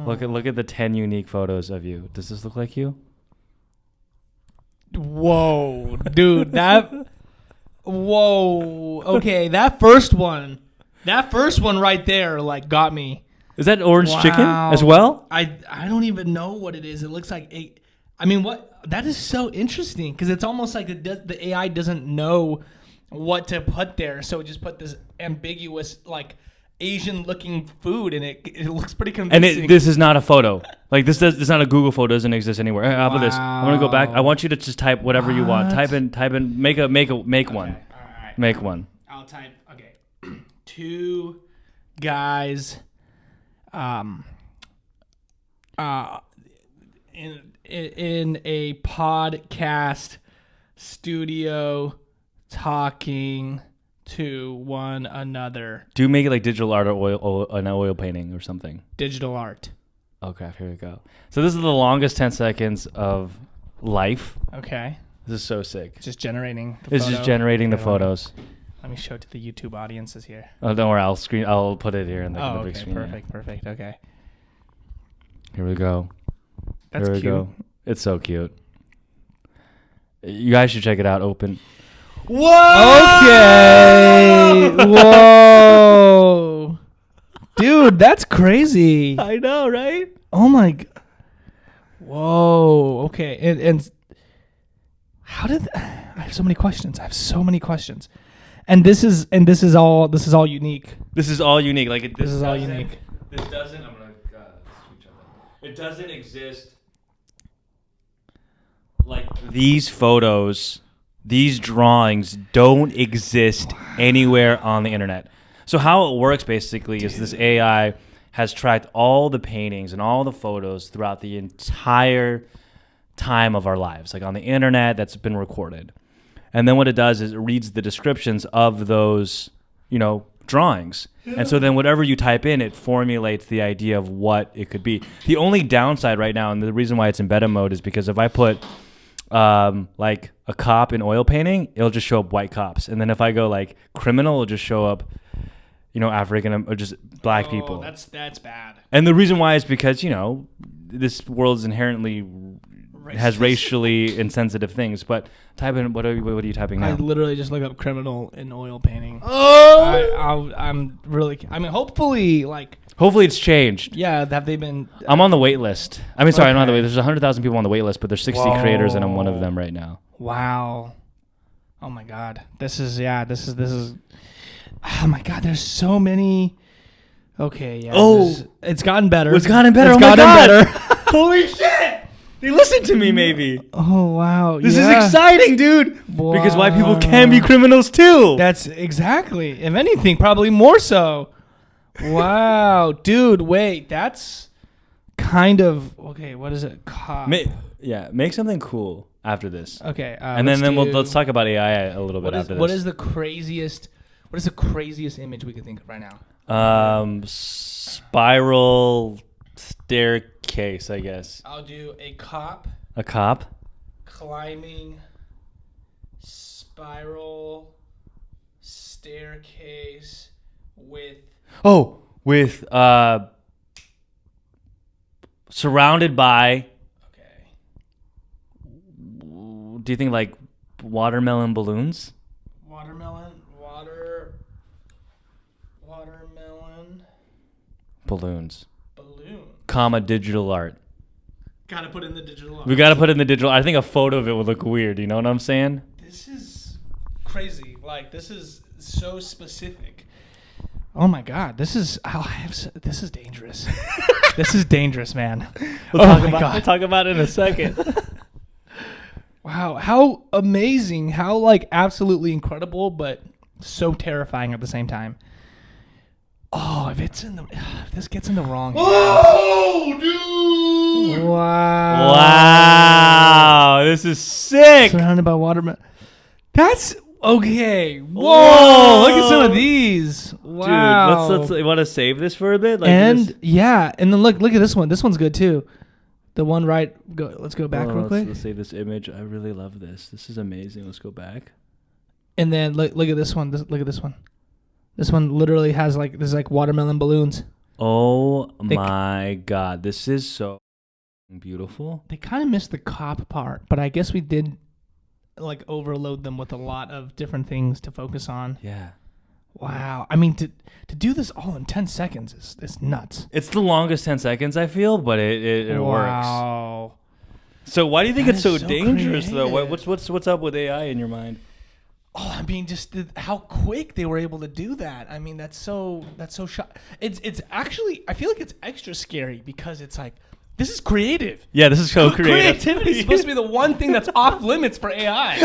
look at the 10 unique photos of you. Does this look like you? Whoa, dude, whoa. Okay, that first one right there got me. Is that orange chicken as well? I don't even know what it is. It looks like that is so interesting because it's almost like the AI doesn't know what to put there, so it just put this ambiguous Asian looking food and it looks pretty convincing. And this is not a photo. It's not a Google photo. Doesn't exist anywhere. How about this? I'm gonna go back. I want you to just type whatever you want. Type in. Make one. Okay. All right. Make one. I'll type. Okay. 2 guys. In a podcast studio talking to one another. Do make it like digital art or an oil painting or something. Digital art. Okay, here we go. So this is the longest 10 seconds of life. Okay. This is so sick. Just generating the It's just generating the photos. Let me show it to the YouTube audiences here. Oh, don't worry. I'll put it here in the big screen. Perfect. Okay. Here we go. That's cute. Go. It's so cute. You guys should check it out. Open. Whoa! Okay. Whoa. Dude, that's crazy. I know, right? Oh my god. Whoa. Okay. And how did I have so many questions. And this is all unique. This is all unique. This is all unique. This doesn't switch on. It doesn't exist. These photos, these drawings don't exist anywhere on the internet. So how it works basically is this AI has tracked all the paintings and all the photos throughout the entire time of our lives, like on the internet that's been recorded. And then what it does is it reads the descriptions of those, drawings. And so then whatever you type in, it formulates the idea of what it could be. The only downside right now, and the reason why it's in beta mode, is because if I put like a cop in oil painting, it'll just show up white cops. And then if I go like criminal, it'll just show up, African or just black people. That's bad. And the reason why is because, this world is inherently has racially insensitive things. But type in, what are you typing now? I literally just look up criminal in oil painting. Oh! I'm really, hopefully, Hopefully it's changed. Yeah, have they been... I'm on the wait list. I'm not on the wait. There's 100,000 people on the wait list, but there's 60 creators, and I'm one of them right now. Wow. Oh my God. This is... Oh my God, there's so many... Okay, yeah. It's gotten better. It's gotten better. It's gotten better. Holy shit! They listen to me, maybe. Oh, wow. This is exciting, dude. Wow. Because white people can be criminals, too. That's exactly. If anything, probably more so. Wow. Dude, wait. That's kind of... Okay, what is it? Make something cool after this. Okay. And then let's talk about AI a little bit after this. What is the craziest image we could think of right now? Spiral staircase, I guess. I'll do a cop. A cop? Climbing spiral staircase with... Oh, with surrounded by... Okay. Do you think like watermelon balloons? Watermelon balloons. Balloon. Comma digital art. Gotta put in the digital art. We gotta put in the digital. I think a photo of it would look weird. You know what I'm saying? This is crazy. This is so specific. Oh my God, this is dangerous. This is dangerous, man. We'll talk about it in a second. Wow, how amazing! How absolutely incredible, but so terrifying at the same time. Oh, if this gets in the wrong hands. Oh, dude! Wow, this is sick. Surrounded by watermelon. That's okay. Whoa! Look at some of these. Wow, dude. Let's. You want to save this for a bit? And then look at this one. This one's good too. The one right. Let's go back real quick. Let's save this image. I really love this. This is amazing. Let's go back. And then look at this one. Look at this one. This one literally has watermelon balloons. Oh my God. This is so beautiful. They kind of missed the cop part, but I guess we did overload them with a lot of different things to focus on. Yeah. Wow. I mean, to do this all in 10 seconds is nuts. It's the longest 10 seconds, I feel, but it works. Wow. So why do you think it's so dangerous, creative. though? What's up with AI in your mind? Oh, I mean, just how quick they were able to do that. I mean, that's so It's actually, I feel like it's extra scary because it's this is creative. Yeah, this is so creative. Creativity is supposed to be the one thing that's off limits for AI.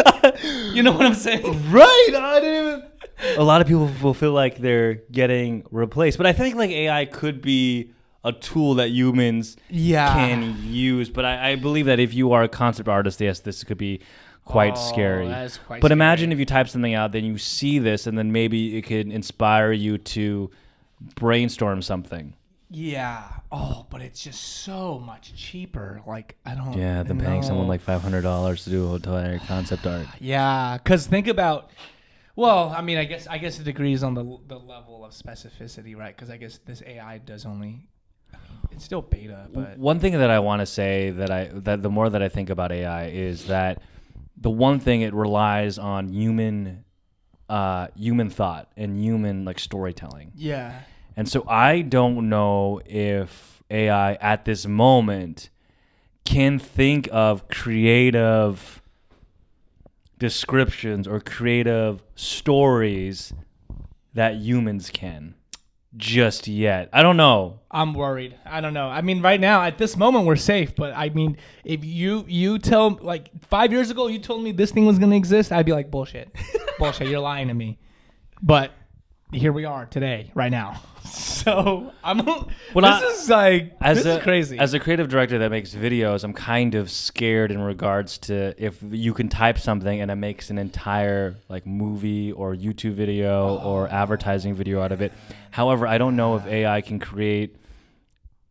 You know what I'm saying? Right. A lot of people will feel like they're getting replaced, but I think AI could be a tool that humans can use. But I believe that if you are a concept artist, yes, this could be quite scary. That is quite but scary. Imagine if you type something out, then you see this, and then maybe it could inspire you to brainstorm something. Yeah. Oh, but it's just so much cheaper. I don't. Yeah, than paying someone $500 to do a entire concept art. Yeah, because think about. Well, I mean, I guess it agrees on the level of specificity, right? Because I guess this AI does only. I mean, it's still beta, but one thing that I want to say that the more that I think about AI is that the one thing it relies on human thought and human storytelling. Yeah. And so I don't know if AI at this moment can think of creative descriptions or creative stories that humans can just yet. I don't know. I'm worried. I don't know. I mean, right now at this moment we're safe, but I mean, if you tell 5 years ago you told me this thing was going to exist, I'd be like, bullshit. Bullshit, you're lying to me. But here we are today, right now. So Well, this is crazy. As a creative director that makes videos, I'm kind of scared in regards to if you can type something and it makes an entire like movie or YouTube video or advertising video out of it. However, I don't know if AI can create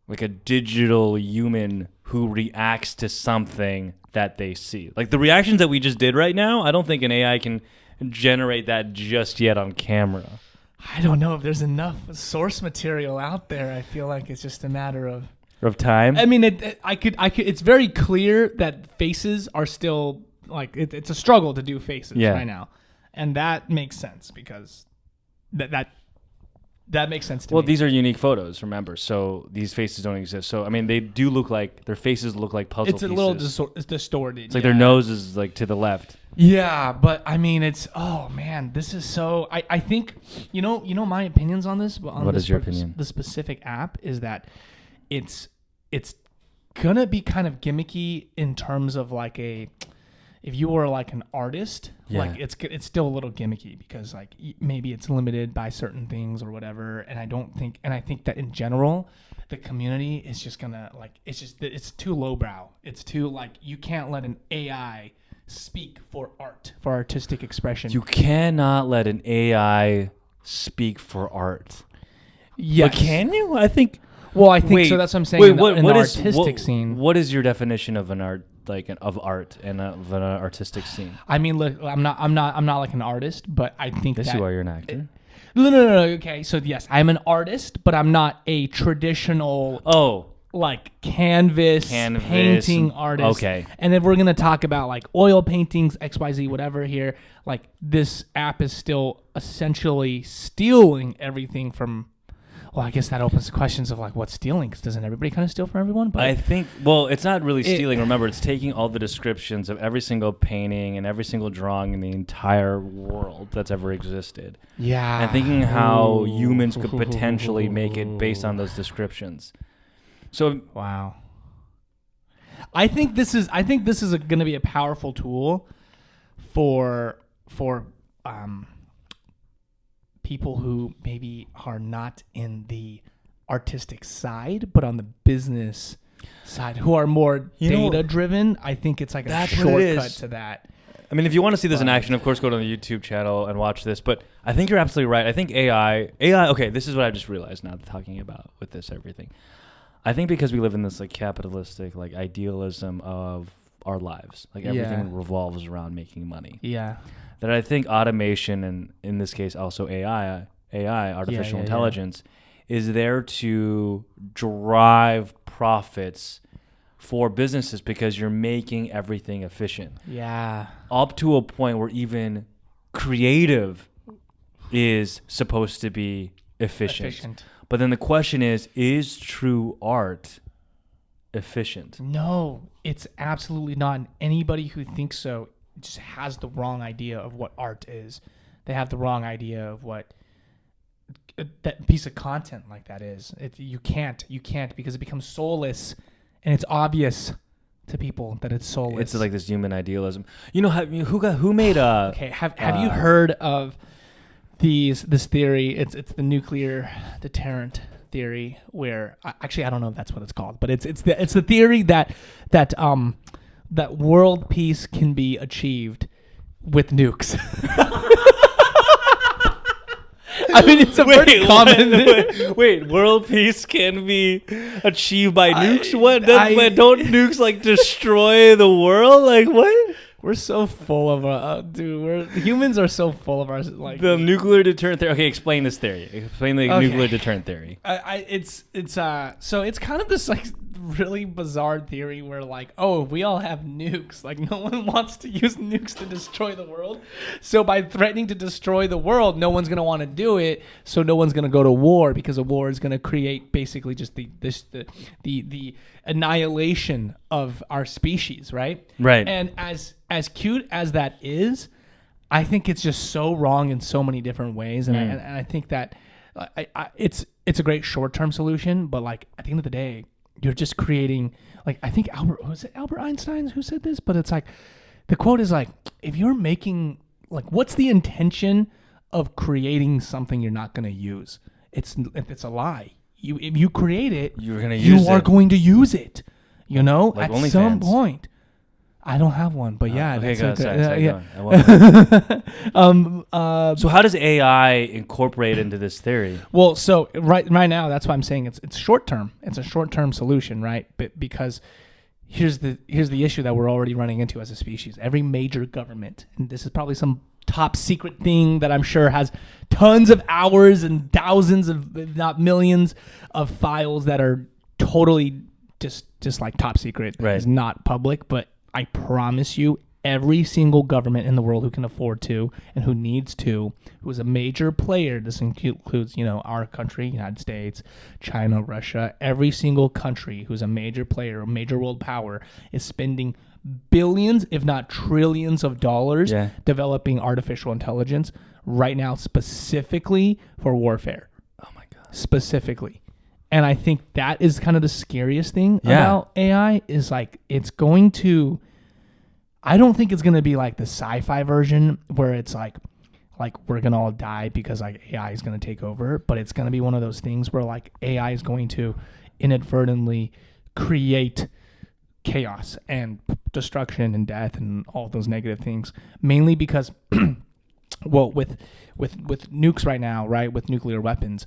like a digital human who reacts to something that they see. Like the reactions that we just did right now, I don't think an AI can generate that just yet on camera. I don't know if there's enough source material out there. I feel like it's just a matter of time. I mean, I could. It's very clear that faces are still like it's a struggle to do faces right now, and that makes sense because that makes sense to me. Well, these are unique photos, remember? So these faces don't exist. So I mean, they do look like their faces look like puzzle pieces. It's a little distorted. It's like their nose is like to the left. Yeah, but I mean, it's man, this is so. I think you know my opinions on this. What is your opinion? The specific app is that it's gonna be kind of gimmicky in terms of like if you were like an artist, like it's still a little gimmicky because like maybe it's limited by certain things or whatever. And I think that in general, the community is just gonna like it's too lowbrow. It's too like you can't let an AI speak for art, for artistic expression. You cannot let an AI speak for art. Yes. But can you? I think. Well, I think so. That's what I'm saying. In the artistic scene. What is your definition of an art, of art and of an artistic scene? I mean, look, I'm not like an artist, but I think yes, you are. You're an actor. No. Okay, so yes, I'm an artist, but I'm not a traditional. Like canvas painting artist. Okay. And if we're going to talk about like oil paintings, XYZ, whatever here, like this app is still essentially stealing everything from, well, I guess that opens the questions of like what's stealing, because doesn't everybody kind of steal from everyone? But I think, well, it's not really stealing. Remember, it's taking all the descriptions of every single painting and every single drawing in the entire world that's ever existed. Yeah. And thinking how humans could potentially make it based on those descriptions. So wow, I think this is going to be a powerful tool for people who maybe are not in the artistic side, but on the business side, who are more data driven. I think it's like a shortcut to that. I mean, if you want to see this in action, of course, go to the YouTube channel and watch this. But I think you're absolutely right. I think AI. Okay, this is what I just realized now talking about with this everything. I think because we live in this like capitalistic like idealism of our lives, like everything revolves around making money. Yeah. That I think automation and in this case also AI, artificial intelligence, is there to drive profits for businesses because you're making everything efficient. Yeah. Up to a point where even creative is supposed to be efficient. But then the question is true art efficient? No, it's absolutely not. And anybody who thinks so just has the wrong idea of what art is. They have the wrong idea of what that piece of content like that is. You can't because it becomes soulless, and it's obvious to people that it's soulless. It's like this human idealism. You know, who made a? Okay, have you heard of this theory? It's the nuclear deterrent theory, where actually I don't know if that's what it's called, but it's the theory that world peace can be achieved with nukes. I mean, it's a pretty common. Wait, world peace can be achieved by nukes? Don't nukes like destroy the world? Like what? We're so full of humans are so full of our like the nuclear deterrent theory. Okay, explain this theory. Explain the nuclear deterrent theory. So it's kind of this like really bizarre theory where like, oh, we all have nukes. Like no one wants to use nukes to destroy the world. So by threatening to destroy the world, no one's gonna want to do it. So no one's gonna go to war, because a war is gonna create basically just the annihilation of our species, right? Right. And as cute as that is, I think it's just so wrong in so many different ways, and I think that it's a great short-term solution, but like at the end of the day, you're just creating, like, I think Albert Einstein who said this, but it's like the quote is like, if you're making, like, what's the intention of creating something you're not going to use. It's a lie. If you create it, you are going to use it. You know, like at some point. I don't have one, but yeah. Okay, that's go. yeah. So how does AI incorporate into this theory? Well, so right now, that's why I'm saying it's short term. It's a short term solution, right? But because here's the issue that we're already running into as a species. Every major government, and this is probably some top secret thing that I'm sure has tons of hours and thousands of, if not millions, of files that are totally just like top secret. Right. Is not public, but I promise you, every single government in the world who can afford to and who needs to, who is a major player, this includes, our country, United States, China, Russia, every single country who's a major player, a major world power, is spending billions, if not trillions of dollars developing artificial intelligence right now, specifically for warfare. Oh my God. Specifically. And I think that is kind of the scariest thing about AI is like it's going to. I don't think it's going to be like the sci-fi version where it's like we're going to all die because like AI is going to take over, but it's going to be one of those things where like AI is going to inadvertently create chaos and destruction and death and all those negative things, mainly because well, with nukes right now, right, with nuclear weapons,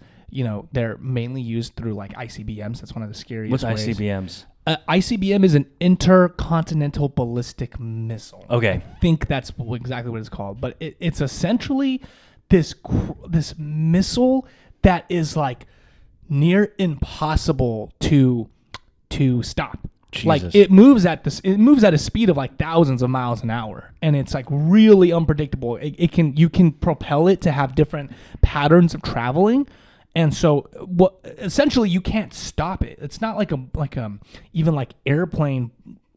they're mainly used through like ICBMs. That's one of the scariest What's ways. ICBMs? ICBM is an intercontinental ballistic missile. Okay. I think that's exactly what it's called. But it's essentially this missile that is like near impossible to stop. Jesus. Like it moves at a speed of like thousands of miles an hour, and it's like really unpredictable. You can propel it to have different patterns of traveling, and so essentially you can't stop it. It's not like even like airplane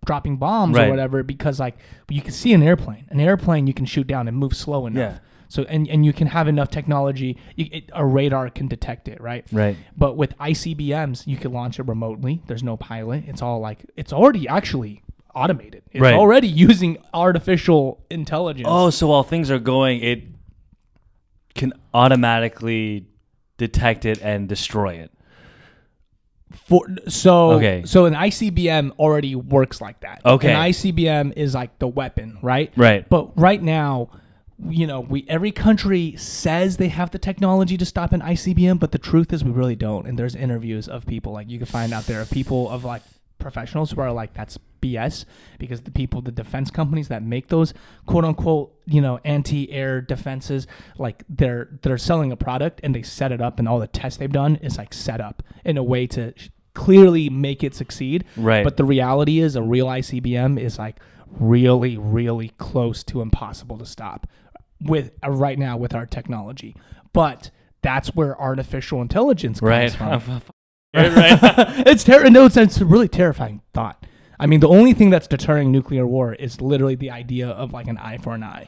dropping bombs or whatever, because like you can see an airplane you can shoot down and move slow enough. Yeah. So and you can have enough technology, a radar can detect it, right? Right. But with ICBMs, you can launch it remotely. There's no pilot. It's all like it's already actually automated. It's already using artificial intelligence. Oh, so while things are going, it can automatically detect it and destroy it. So an ICBM already works like that. Okay. An ICBM is like the weapon, right? Right. But right now, every country says they have the technology to stop an ICBM, but the truth is we really don't. And there's interviews of people, like you can find out there are people of like professionals who are like, that's BS, because the defense companies that make those quote unquote, anti-air defenses, like they're selling a product and they set it up, and all the tests they've done is like set up in a way to clearly make it succeed. Right. But the reality is a real ICBM is like really, really close to impossible to stop with right now with our technology. But that's where artificial intelligence comes from. Right. It's a really terrifying thought. I mean, the only thing that's deterring nuclear war is literally the idea of like an eye for an eye.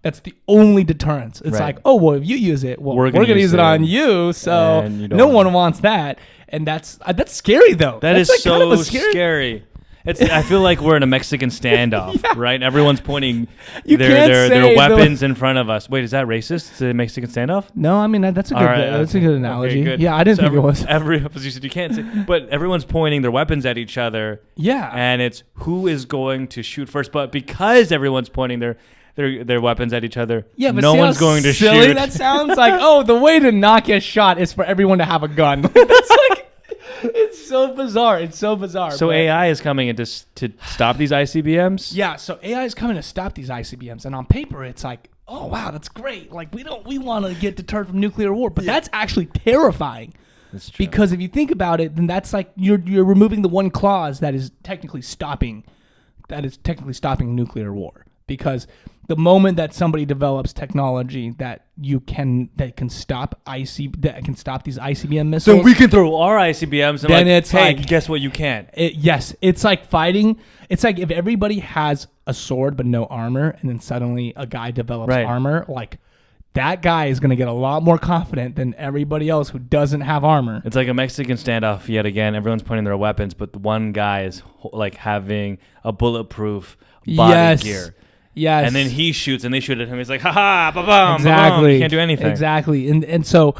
That's the only deterrence. It's like, oh, well, if you use it, well, we're going to use it on you, so no one wants that. And that's scary, though. That's like so kind of scary. I feel like we're in a Mexican standoff, right? Everyone's pointing their weapons in front of us. Wait, is that racist? The Mexican standoff? No, I mean that's a good analogy. Okay, good. Yeah, I didn't think it was. You said you can't say, but everyone's pointing their weapons at each other. Yeah, and it's who is going to shoot first. But because everyone's pointing their weapons at each other, but no one's going to shoot. That sounds like the way to not get shot is for everyone to have a gun. That's like. It's so bizarre. So AI is coming in to stop these ICBMs? Yeah, so AI is coming to stop these ICBMs. And on paper, it's like, oh, wow, that's great. Like, we want to get deterred from nuclear war. But that's actually terrifying. That's true. Because if you think about it, then that's like you're removing the one clause that is technically stopping nuclear war. Because the moment that somebody develops technology that can stop these ICBM missiles, so we can throw our ICBMs. And then it's hey, like, guess what? You can't. Yes, it's like fighting. It's like if everybody has a sword but no armor, and then suddenly a guy develops armor, like that guy is going to get a lot more confident than everybody else who doesn't have armor. It's like a Mexican standoff yet again. Everyone's pointing their weapons, but the one guy is like having a bulletproof body gear. Yes. And then he shoots and they shoot at him. He's like, ha ha, ba-bum, Exactly. ba-bum. You can't do anything. Exactly. And so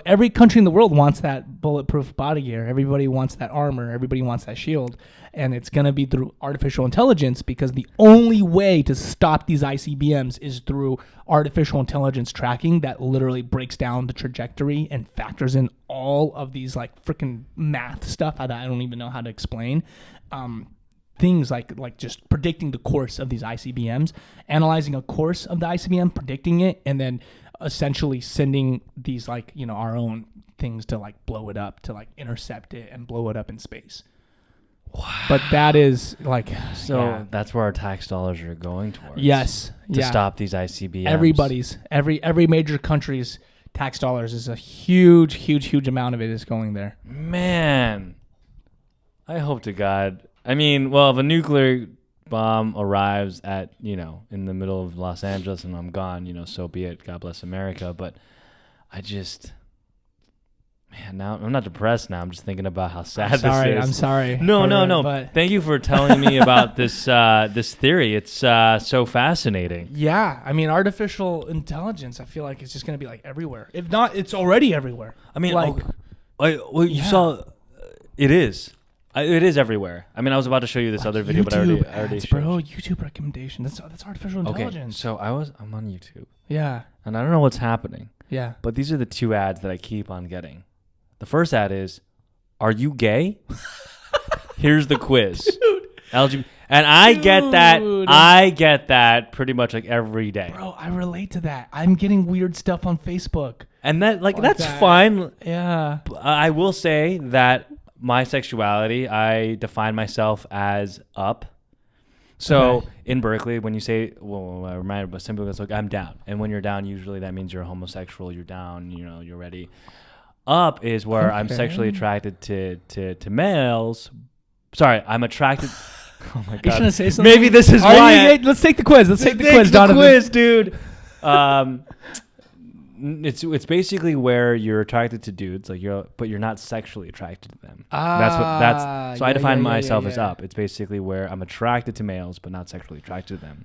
every country in the world wants that bulletproof body gear. Everybody wants that armor. Everybody wants that shield. And it's going to be through artificial intelligence, because the only way to stop these ICBMs is through artificial intelligence tracking that literally breaks down the trajectory and factors in all of these like freaking math stuff that I don't even know how to explain. Things like just predicting the course of these ICBMs, analyzing a course of the ICBM, predicting it, and then essentially sending these like, you know, our own things to like blow it up, to like intercept it and blow it up in space. Wow. But that is like, so that's where our tax dollars are going towards. Yes. To stop these ICBMs. Every major country's tax dollars is a huge amount of it is going there. Man, I hope to God. I mean, well, if a nuclear bomb arrives at, you know, in the middle of Los Angeles and I'm gone, you know, so be it. God bless America. But I just, man, now I'm not depressed now. I'm just thinking about how sad this is. I'm sorry. No. But thank you for telling me about this this theory. It's so fascinating. Yeah. I mean, artificial intelligence, I feel like it's just going to be like everywhere. If not, it's already everywhere. I mean, like, you saw, it is. It is everywhere. I mean, I was about to show you this other video, but I already showed bro, you. YouTube recommendation. That's artificial intelligence. Okay, so I'm on YouTube. Yeah. And I don't know what's happening. Yeah. But these are the two ads that I keep on getting. The first ad is, "Are you gay?" Here's the quiz. Dude. LGBT. And I get that pretty much like every day. Bro, I relate to that. I'm getting weird stuff on Facebook. And that's fine. Yeah. I will say that my sexuality, I define myself as up. So in Berkeley, when you say, well, I remember some people goes, like, I'm down. And when you're down, usually that means you're homosexual, you're down, you know, you're ready. Up is where I'm sexually attracted to males. Sorry, I'm attracted. Oh my God. You shouldn't say something. Maybe this is why. Let's take the quiz. Let's take the quiz, Donovan. Quiz, dude. It's basically where you're attracted to dudes, like but you're not sexually attracted to them. So I define myself as up. It's basically where I'm attracted to males, but not sexually attracted to them.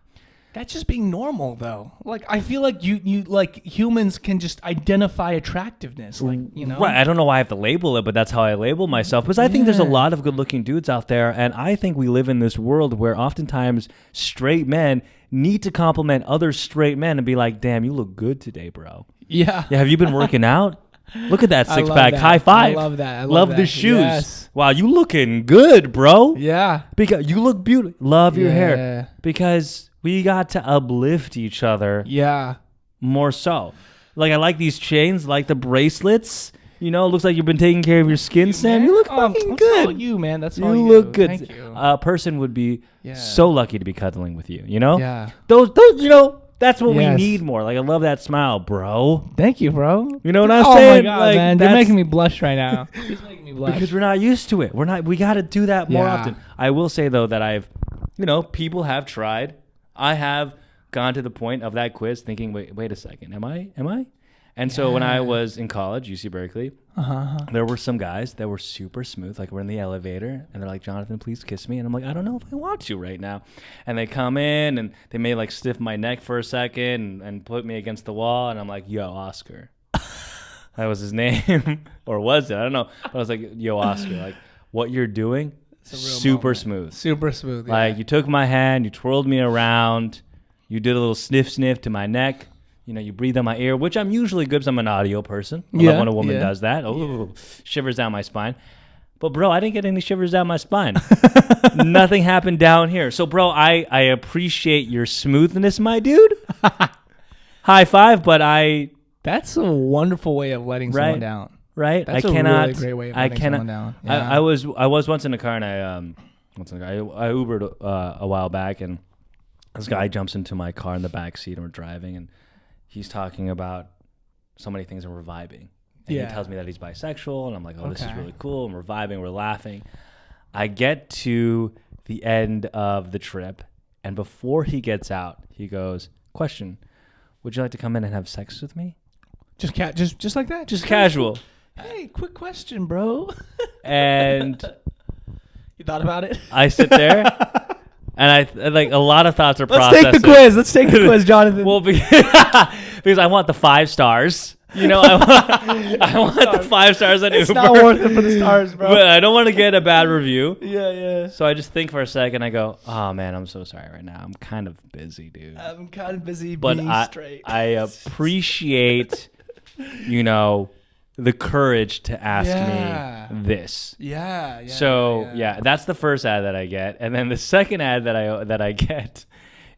That's just being normal, though. Like, I feel like you like humans can just identify attractiveness, like, you know. Right. I don't know why I have to label it, but that's how I label myself. Because I think there's a lot of good-looking dudes out there, and I think we live in this world where oftentimes straight men need to compliment other straight men and be like, "Damn, you look good today, bro." Yeah. Have you been working out? Look at that six pack. High five. I love that. I love that. the shoes. Yes. Wow, you looking good, bro. Yeah. Because you look beautiful. Love your hair. Because we got to uplift each other. Yeah. More so. Like, I like these chains, like the bracelets. You know, it looks like you've been taking care of your skin, Sam. You look fucking good. That's all you, man. That's all you. You look good. Thank you. A person would be so lucky to be cuddling with you, you know? Yeah. Those, you know, that's what we need more. Like, I love that smile, bro. Thank you, bro. You know what I'm saying? Oh my God, like, man. You're making me blush right now. You're making me blush. Because we're not used to it. We got to do that more often. I will say, though, that people have tried. I have gone to the point of that quiz thinking, wait a second. Am I? And so when I was in college, UC Berkeley, there were some guys that were super smooth. Like, we're in the elevator, and they're like, "Jonathan, please kiss me." And I'm like, "I don't know if I want to right now." And they come in, and they may, like, stiff my neck for a second and put me against the wall. And I'm like, "Yo, Oscar." That was his name. Or was it? I don't know. But I was like, "Yo, Oscar, like, what you're doing, super smooth. Super smooth, Like, you took my hand, you twirled me around, you did a little sniff to my neck. You know, you breathe on my ear, which I'm usually good because I'm an audio person. I love when a woman does that. Oh, shivers down my spine. But, bro, I didn't get any shivers down my spine. Nothing happened down here. So, bro, I appreciate your smoothness, my dude. High five, but That's a wonderful way of letting someone down. Right? That's a really great way of letting someone down. Yeah. I was once in a car, and I Ubered a while back, and this guy jumps into my car in the back seat, and we're driving, and he's talking about so many things, and we're vibing. And he tells me that he's bisexual, and I'm like, this is really cool, and we're vibing, we're laughing. I get to the end of the trip, and before he gets out, he goes, "Question, would you like to come in and have sex with me?" Just like that? Just casual. Hey, quick question, bro. And you thought about it? I sit there, And I like a lot of thoughts are Let's processing. take the quiz. Let's take the quiz, Jonathan. Well, because I want the 5 stars. You know, I want the 5 stars on it's Uber. not worth it for the stars, bro. But I don't want to get a bad review. Yeah. So I just think for a second. I go, oh man, I'm so sorry right now. I'm kind of busy, dude. I'm kind of busy But being straight. I appreciate, you know, the courage to ask me this. Yeah. So that's the first ad that I get, and then the second ad that I get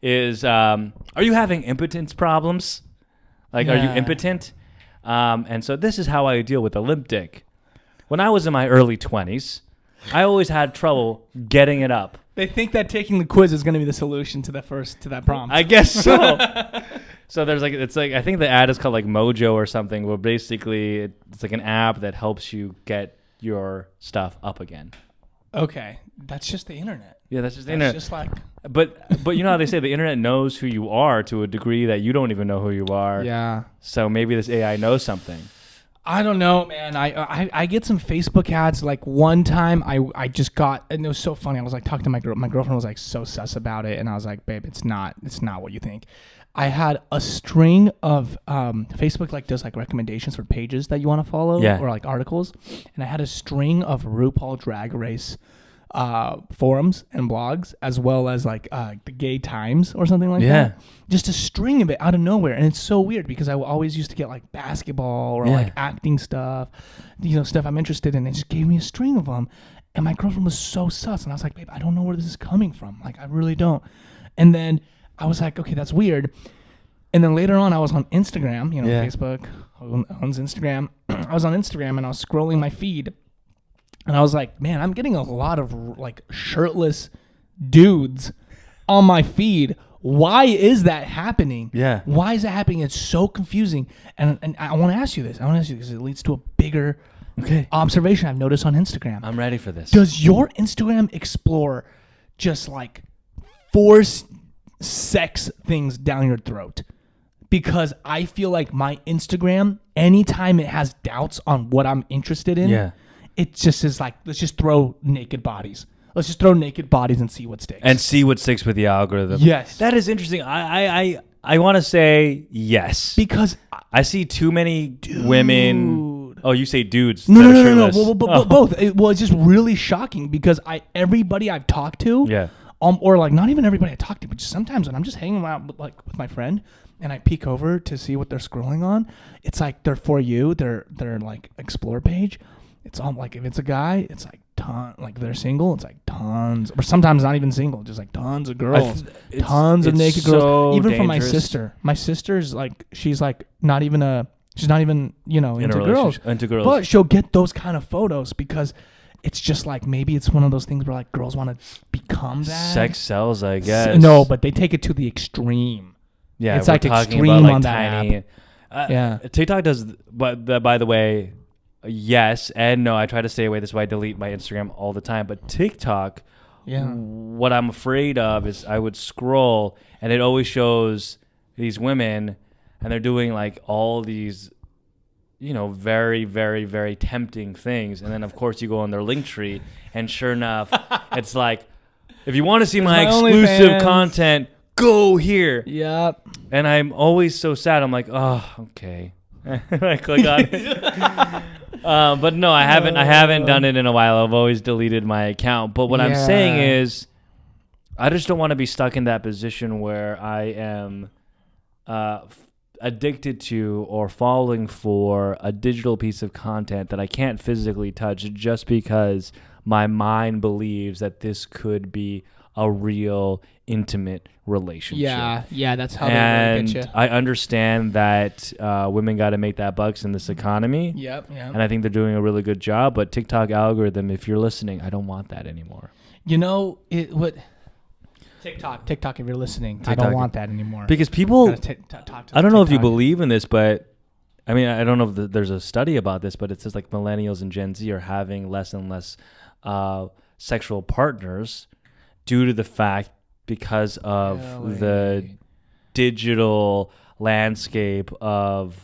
is, are you having impotence problems? Like, are you impotent? And so this is how I deal with a limp dick. When I was in my early 20s, I always had trouble getting it up. They think that taking the quiz is going to be the solution to that prompt. I guess so. So there's I think the ad is called like Mojo or something, where basically it's like an app that helps you get your stuff up again. Okay, that's just the internet. Yeah, that's just the internet. Just like, but you know how they say the internet knows who you are to a degree that you don't even know who you are. yeah. So maybe this AI knows something. I don't know, man. I get some Facebook ads. Like one time, I just got, and it was so funny. I was like talking to my girl. My girlfriend was like so sus about it, and I was like, babe, it's not what you think. I had a string of Facebook like does like recommendations for pages that you want to follow or like articles, and I had a string of RuPaul Drag Race forums and blogs, as well as like the Gay Times or something like that. Just a string of it out of nowhere, and it's so weird because I always used to get like basketball or like acting stuff, stuff I'm interested in. It just gave me a string of them, and my girlfriend was so sus, and I was like, babe, I don't know where this is coming from. Like, I really don't. And then I was like, okay, that's weird. And then later on, I was on Instagram, Facebook owns Instagram. I was on Instagram and I was scrolling my feed, and I was like, man, I'm getting a lot of like shirtless dudes on my feed. Why is that happening? Yeah. Why is that happening? It's so confusing. And I want to ask you this. Because it leads to a bigger observation I've noticed on Instagram. I'm ready for this. Does your Instagram Explorer just like force sex things down your throat? Because I feel like my Instagram, anytime it has doubts on what I'm interested in, it just is like, let's just throw naked bodies. Let's just throw naked bodies and see what sticks. And see what sticks with the algorithm. Yes. That is interesting. I want to say yes. Because I see too many women. Oh, you say dudes. No. Well, both. It's just really shocking because everybody I've talked to, or like not even everybody I talked to, but just sometimes when I'm just hanging out with my friend and I peek over to see what they're scrolling on, it's like they're For You, their like explore page. It's all like, if it's a guy, it's like like they're single, it's like tons, or sometimes not even single, just like tons of girls, tons of naked girls. Even from my sister. My sister's like, she's not even into girls. But she'll get those kind of photos because it's just like, maybe it's one of those things where like girls want to become that. Sex sells, I guess. No, but they take it to the extreme. Yeah, it's like extreme on that app. TikTok does, but by the way, yes and no. I try to stay away. This is why I delete my Instagram all the time. But TikTok, what I'm afraid of is I would scroll and it always shows these women and they're doing like all these, very, very, very tempting things. And then of course you go on their link tree and sure enough, it's like, if you want to see my exclusive content, go here. Yep. And I'm always so sad. I'm like, oh, okay. I click on it. But no, I haven't done it in a while. I've always deleted my account. But what I'm saying is, I just don't want to be stuck in that position where I am addicted to or falling for a digital piece of content that I can't physically touch just because my mind believes that this could be a real intimate relationship. Yeah, that's how they really get you. I understand that women got to make that bucks in this economy. Yep. And I think they're doing a really good job. But TikTok algorithm, if you're listening, I don't want that anymore. TikTok, if you're listening, I don't want that anymore. Because people, I don't know if you believe in this, but I mean, I don't know if there's a study about this, but it says like millennials and Gen Z are having less and less sexual partners due to the fact because of the digital landscape of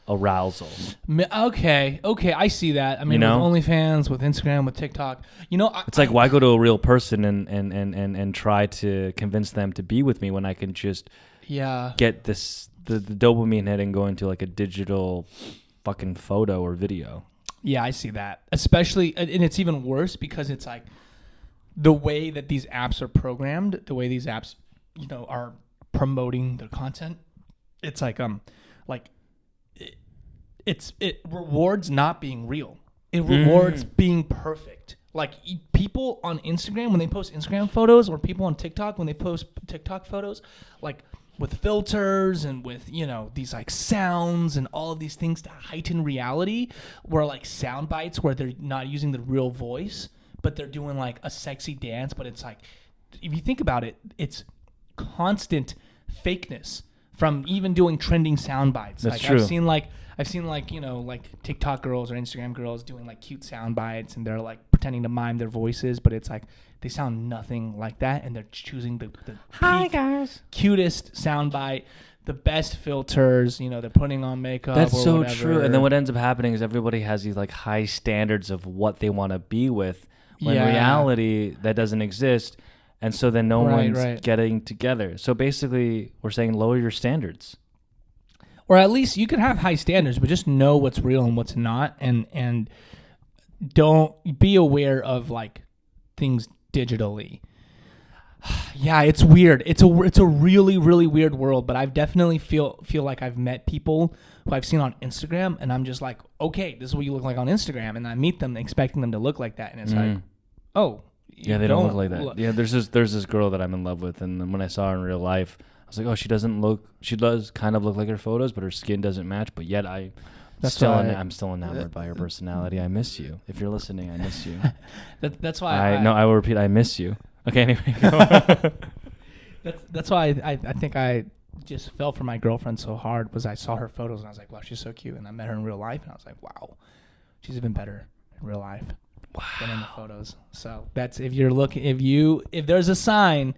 arousal. Okay, I see that. I mean, You know? with OnlyFans, with Instagram, with TikTok, It's like, why go to a real person and try to convince them to be with me when I can just get the dopamine hit and go into like a digital fucking photo or video. Yeah, I see that. Especially, and it's even worse because it's like the way that these apps are programmed, the way these apps, are promoting their content. It's like it rewards not being real. It rewards being perfect. Like people on Instagram, when they post Instagram photos, or people on TikTok, when they post TikTok photos, like with filters and with, these like sounds and all of these things to heighten reality, where like sound bites where they're not using the real voice, but they're doing like a sexy dance. But it's like, if you think about it, it's constant fakeness from even doing trending sound bites. That's like true. I've seen like TikTok girls or Instagram girls doing like cute sound bites, and they're like pretending to mime their voices, but it's like they sound nothing like that, and they're choosing the Hi guys, cutest sound bite, the best filters. They're putting on makeup. That's or so whatever. true. And then what ends up happening is everybody has these like high standards of what they want to be with, when in reality that doesn't exist. And so then no one's getting together. So basically, we're saying lower your standards. Or at least you can have high standards, but just know what's real and what's not, and don't be aware of like things digitally. Yeah, it's weird. It's a really, really weird world. But I've definitely feel like I've met people who I've seen on Instagram, and I'm just like, okay, this is what you look like on Instagram, and I meet them expecting them to look like that, and it's like, oh. Yeah, they don't look like that. Yeah, there's this girl that I'm in love with, and then when I saw her in real life, I was like, oh, she does kind of look like her photos, but her skin doesn't match. But yet I'm still enamored by her personality. I miss you. If you're listening, I miss you. That's why I will repeat, I miss you. Okay, anyway. That's why I think I just fell for my girlfriend so hard, was I saw her photos and I was like, wow, she's so cute. And I met her in real life and I was like, wow, she's even better in real life. Wow. Than in the photos. So that's, if there's a sign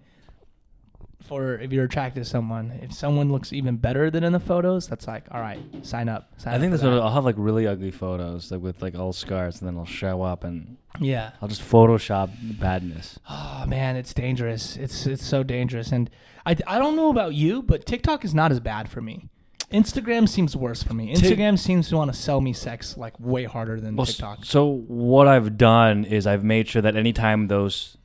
for if you're attracted to someone, if someone looks even better than in the photos, that's like, all right, sign up. I think that's what I'll have, like really ugly photos, like with like all scars, and then I'll show up and I'll just Photoshop badness. Oh man, it's dangerous. It's so dangerous. And I don't know about you, but TikTok is not as bad for me. Instagram seems worse for me. Instagram seems to want to sell me sex like way harder than TikTok. So what I've done is I've made sure that anytime those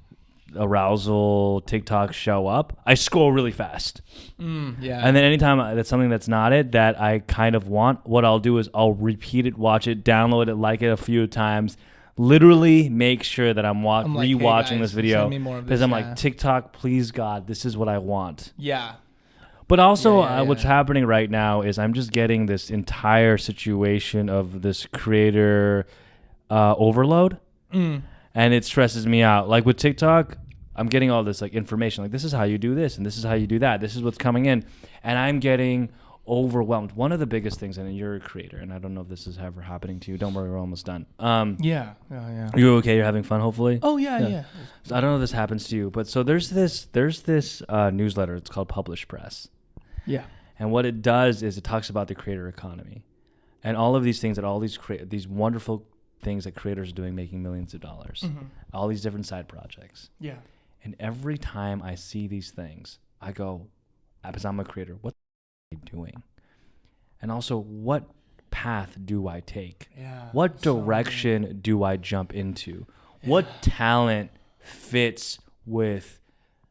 arousal TikToks show up, I scroll really fast. And then anytime that's something that's not it, that I kind of want, what I'll do is I'll repeat it, watch it, download it, like it a few times, literally make sure that I'm rewatching this video, because I'm like, TikTok, please God, this is what I want. Yeah. But also, what's happening right now is I'm just getting this entire situation of this creator overload, and it stresses me out. Like with TikTok, I'm getting all this like information, like this is how you do this, and this is how you do that. This is what's coming in, and I'm getting overwhelmed. One of the biggest things, and you're a creator, and I don't know if this is ever happening to you. Don't worry, we're almost done. Yeah. You okay? You're having fun, hopefully. Oh yeah. So I don't know if this happens to you, but so there's this newsletter. It's called Publish Press. Yeah. And what it does is it talks about the creator economy and all of these things that all these wonderful things that creators are doing, making millions of dollars, all these different side projects. Yeah. And every time I see these things, I go, because I'm a creator, what am I doing? And also, what path do I take? Yeah. What direction do I jump into? Yeah. What talent fits with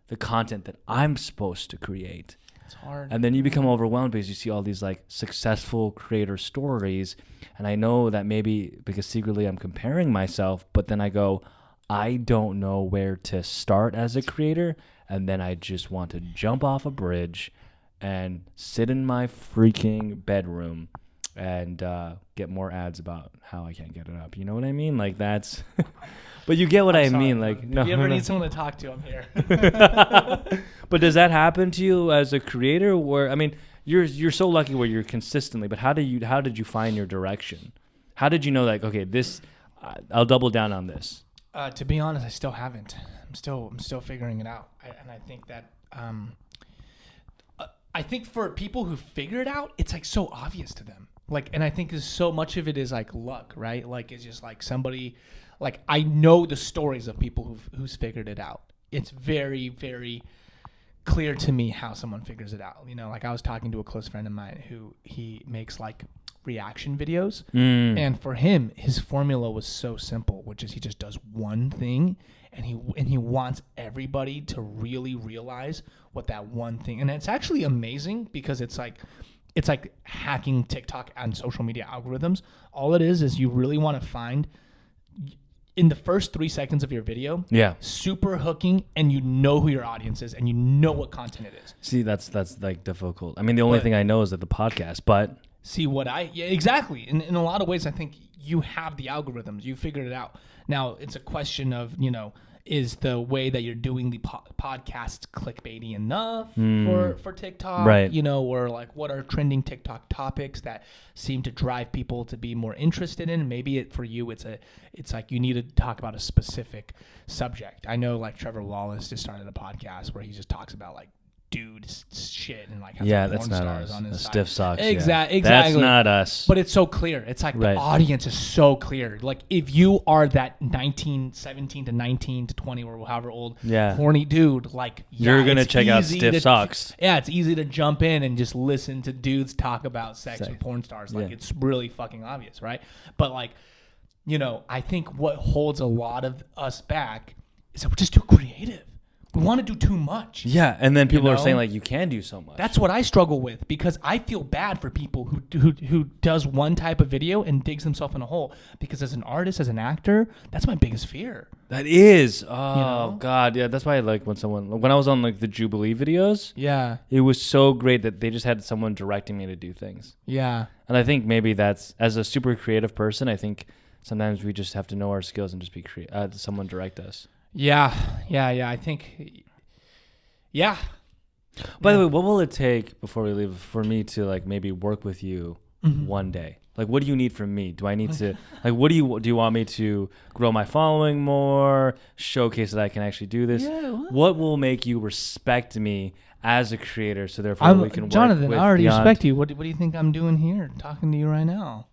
the content that I'm supposed to create? It's hard. And then you become overwhelmed because you see all these like successful creator stories. And I know that maybe because secretly I'm comparing myself, but then I go, I don't know where to start as a creator. And then I just want to jump off a bridge and sit in my freaking bedroom and get more ads about how I can't get it up. You know what I mean? Like that's, but you get what I mean. Like, if you ever need someone to talk to, I'm here. But does that happen to you as a creator? Where, I mean, you're so lucky where you're consistently, but how did you find your direction? How did you know, like, okay, this, I'll double down on this? To be honest, I still haven't. I'm still figuring it out. And I think that, I think for people who figure it out, it's like so obvious to them. Like, and I think so much of it is like luck, right? Like, it's just like somebody, like, I know the stories of people who's figured it out. It's very, very clear to me how someone figures it out. You know, like I was talking to a close friend of mine who he makes like reaction videos, and for him, his formula was so simple, which is he just does one thing, and he wants everybody to really realize what that one thing. And it's actually amazing because it's like hacking TikTok and social media algorithms. All it is you really want to find in the first 3 seconds of your video, super hooking, and you know who your audience is, and you know what content it is. See, that's like difficult. I mean, the only thing I know is that the podcast, but see what exactly. In a lot of ways, I think you have the algorithms. You figured it out. Now it's a question of, you know, is the way that you're doing the podcast clickbaity enough for TikTok? Right. You know, or like what are trending TikTok topics that seem to drive people to be more interested in? Maybe for you, it's like you need to talk about a specific subject. I know like Trevor Wallace just started a podcast where he just talks about like dude shit and like has that's porn not stars us. on his Stiff side. socks. Exactly. That's not us. But it's so clear. It's like the audience is so clear. Like if you are that 17 to 19 to 20 or however old horny dude, like you're gonna check out Stiff Socks. Yeah, it's easy to jump in and just listen to dudes talk about sex with porn stars. Like it's really fucking obvious, right? But like, you know, I think what holds a lot of us back is that we're just too creative. We want to do too much. Yeah, and then people are saying like you can do so much. That's what I struggle with because I feel bad for people who does one type of video and digs themselves in a hole. Because as an artist, as an actor, that's my biggest fear. That is, God, yeah. That's why I like when I was on like the Jubilee videos. Yeah, it was so great that they just had someone directing me to do things. Yeah, and I think maybe that's as a super creative person. I think sometimes we just have to know our skills and just be someone direct us. Yeah. I think, By the way, what will it take before we leave for me to like maybe work with you one day? Like, what do you need from me? Do I need to like? What do you want me to grow my following more? Showcase that I can actually do this. Yeah, what will make you respect me as a creator? So therefore, we can work Jonathan, with I already beyond. respect you. What do you think I'm doing here, talking to you right now?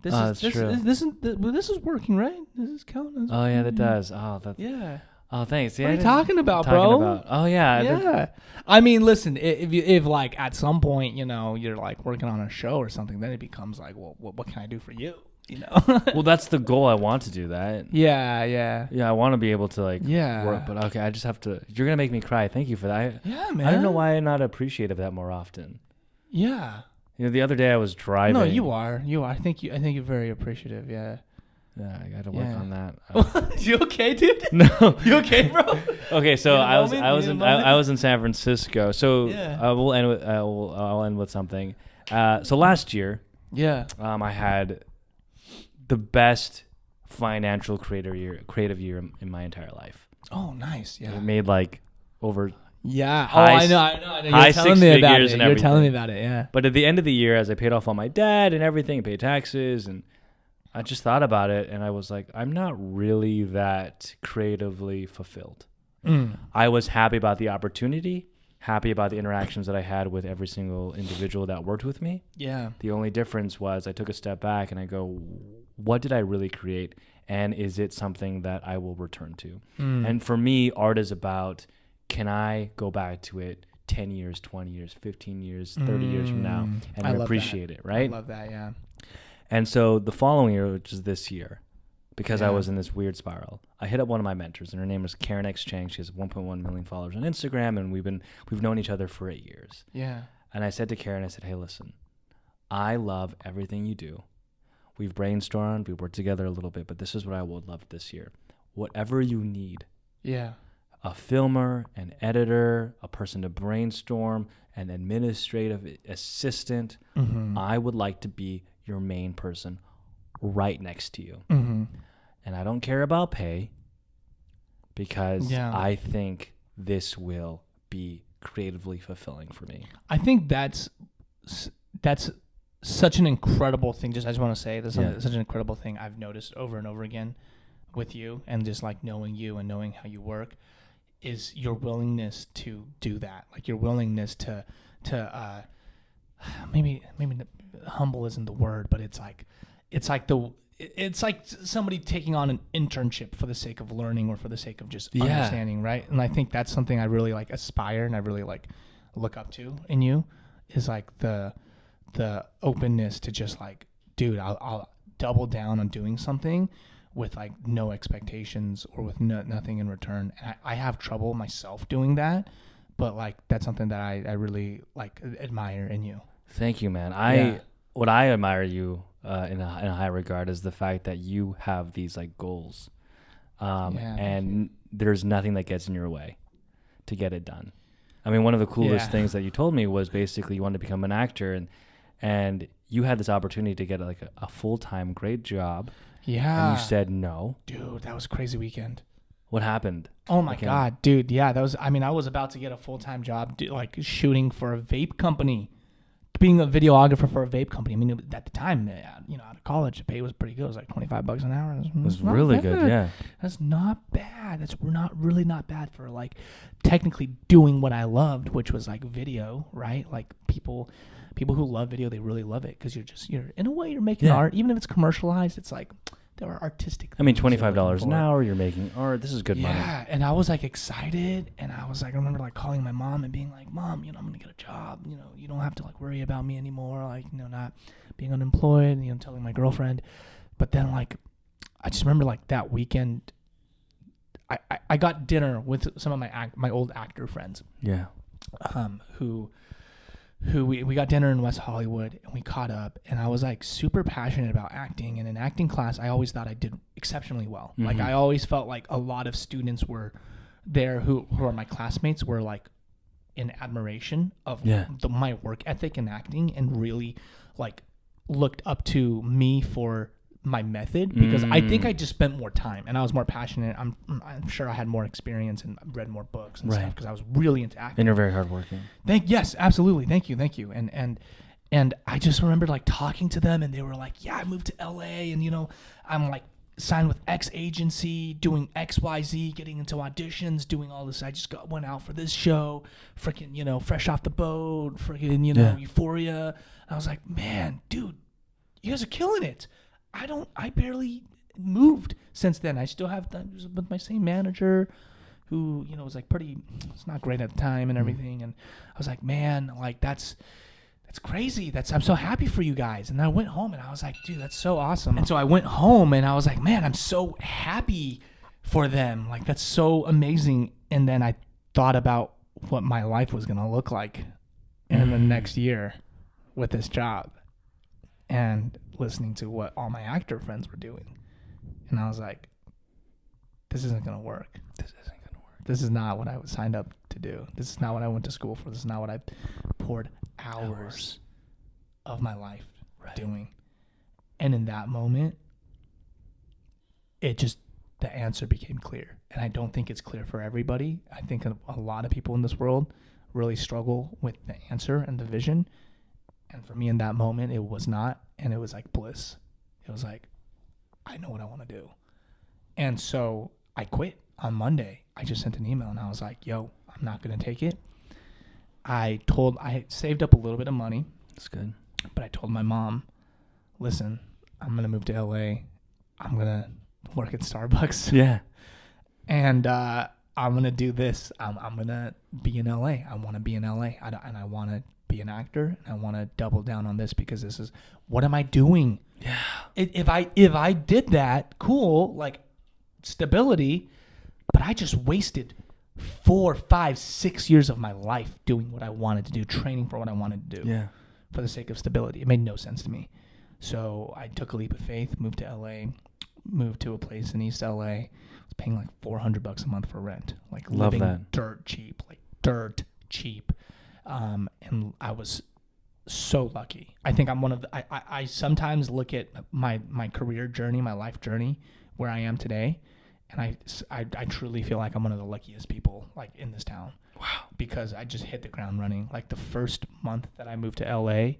This is working, right? This is counting. Oh yeah, that does. Oh, that's Oh, thanks. What are you talking about, bro? Oh yeah. Yeah. I mean, listen, if like at some point, you know, you're like working on a show or something, then it becomes like, well, what can I do for you? You know. Well, that's the goal. I want to do that. Yeah. I want to be able to like work, but okay, I just have to. You're gonna make me cry. Thank you for that. Yeah, man. I don't know why I'm not appreciative of that more often. Yeah. You know, the other day I was driving. No, you are. I think you're very appreciative. Yeah. Yeah, I got to work on that. You okay, dude? No. You okay, bro? Okay, so I was in San Francisco. So I'll end with something. So last year, I had the best financial creative year in my entire life. Oh, nice. Yeah. I made like over. Yeah. I know. High six figures and everything. You're telling me about it. Yeah. But at the end of the year, as I paid off all my debt and everything, paid taxes, and I just thought about it, and I was like, I'm not really that creatively fulfilled. I was happy about the opportunity, happy about the interactions that I had with every single individual that worked with me. Yeah. The only difference was I took a step back and I go, what did I really create? And is it something that I will return to? And for me, art is about, can I go back to it 10 years, 20 years, 15 years, 30 years from now and appreciate it, right? I love that, yeah. And so the following year, which is this year, because I was in this weird spiral, I hit up one of my mentors, and her name is Karen X Chang. She has 1.1 million followers on Instagram, and we've known each other for 8 years. Yeah. And I said to Karen, I said, hey, listen, I love everything you do. We've brainstormed, we worked together a little bit, but this is what I would love this year. Whatever you need. Yeah. A filmer, an editor, a person to brainstorm, an administrative assistant. I would like to be your main person right next to you. And I don't care about pay because I think this will be creatively fulfilling for me. I think that's such an incredible thing. I just want to say this is such an incredible thing I've noticed over and over again with you, and just like knowing you and knowing how you work, is your willingness to do that. Like your willingness to maybe humble isn't the word, but it's like somebody taking on an internship for the sake of learning or for the sake of just understanding, right? And I think that's something I really like aspire and I really like look up to in you, is like the openness to just like, dude, I'll double down on doing something with like no expectations or with nothing in return. And I have trouble myself doing that, but like that's something that I really like admire in you. Thank you, man. What I admire you in a high regard is the fact that you have these like goals, and there's nothing that gets in your way to get it done. I mean, one of the coolest things that you told me was basically you wanted to become an actor, and you had this opportunity to get like a full-time great job. Yeah. And you said no. Dude, that was a crazy weekend. What happened? Oh my God, dude. Yeah, that was, I mean, I was about to get a full-time job, like shooting for a vape company, being a videographer for a vape company. I mean, at the time, out of college, the pay was pretty good. It was like $25 an hour. It was really good, yeah. That's not bad. That's not bad for like technically doing what I loved, which was like video, right? Like people who love video, they really love it because you're in a way you're making art, even if it's commercialized. It's like there are artistic. I mean, $25 an hour, you're making art. This is good money. Yeah, and I was like excited, and I was like, I remember like calling my mom and being like, Mom, I'm gonna get a job. You don't have to like worry about me anymore. Like, not being unemployed. And, telling my girlfriend. But then like, I just remember like that weekend, I got dinner with some of my old actor friends. Yeah. Who we got dinner in West Hollywood, and we caught up, and I was like super passionate about acting, and in acting class I always thought I did exceptionally well. Mm-hmm. Like I always felt like a lot of students were there who are my classmates were like in admiration of my work ethic in acting, and really like looked up to me for my method, because I think I just spent more time and I was more passionate. I'm sure I had more experience and read more books and stuff because I was really into acting. And you're very hardworking. Yes, absolutely. Thank you. And I just remember like talking to them, and they were like, yeah, I moved to LA, and I'm like signed with X agency, doing XYZ, getting into auditions, doing all this. I just went out for this show, freaking, fresh off the boat, freaking, Euphoria. I was like, man, dude, you guys are killing it. I barely moved since then. I still have with my same manager who, was like it's not great at the time and everything. And I was like, man, like that's crazy. I'm so happy for you guys. And then I went home and I was like, dude, that's so awesome. And so I went home and I was like, man, I'm so happy for them. Like, that's so amazing. And then I thought about what my life was going to look like in the next year with this job, and listening to what all my actor friends were doing. And I was like, this isn't going to work. This is not what I was signed up to do. This is not what I went to school for. This is not what I poured hours of my life doing. And in that moment, the answer became clear. And I don't think it's clear for everybody. I think a lot of people in this world really struggle with the answer and the vision. And for me in that moment, it was not. And it was like bliss. It was like, I know what I want to do. And so I quit on Monday. I just sent an email and I was like, yo, I'm not going to take it. I had saved up a little bit of money. That's good. But I told my mom, listen, I'm going to move to LA. I'm going to work at Starbucks. Yeah. And I'm going to do this. I'm going to be in LA. I want to be in LA. And I want to be an actor. And I want to double down on this, because this is, what am I doing? Yeah. If I did that, cool, like stability, but I just wasted 4, 5, 6 years of my life doing what I wanted to do, training for what I wanted to do. Yeah. For the sake of stability. It made no sense to me. So I took a leap of faith, moved to LA, moved to a place in East LA. I was paying like $400 a month for rent. Like Love living that. dirt cheap. And I was so lucky. I think I'm one of the, I sometimes look at my career journey, my life journey, where I am today, and I truly feel like I'm one of the luckiest people like in this town. Wow. Because I just hit the ground running. Like the first month that I moved to LA,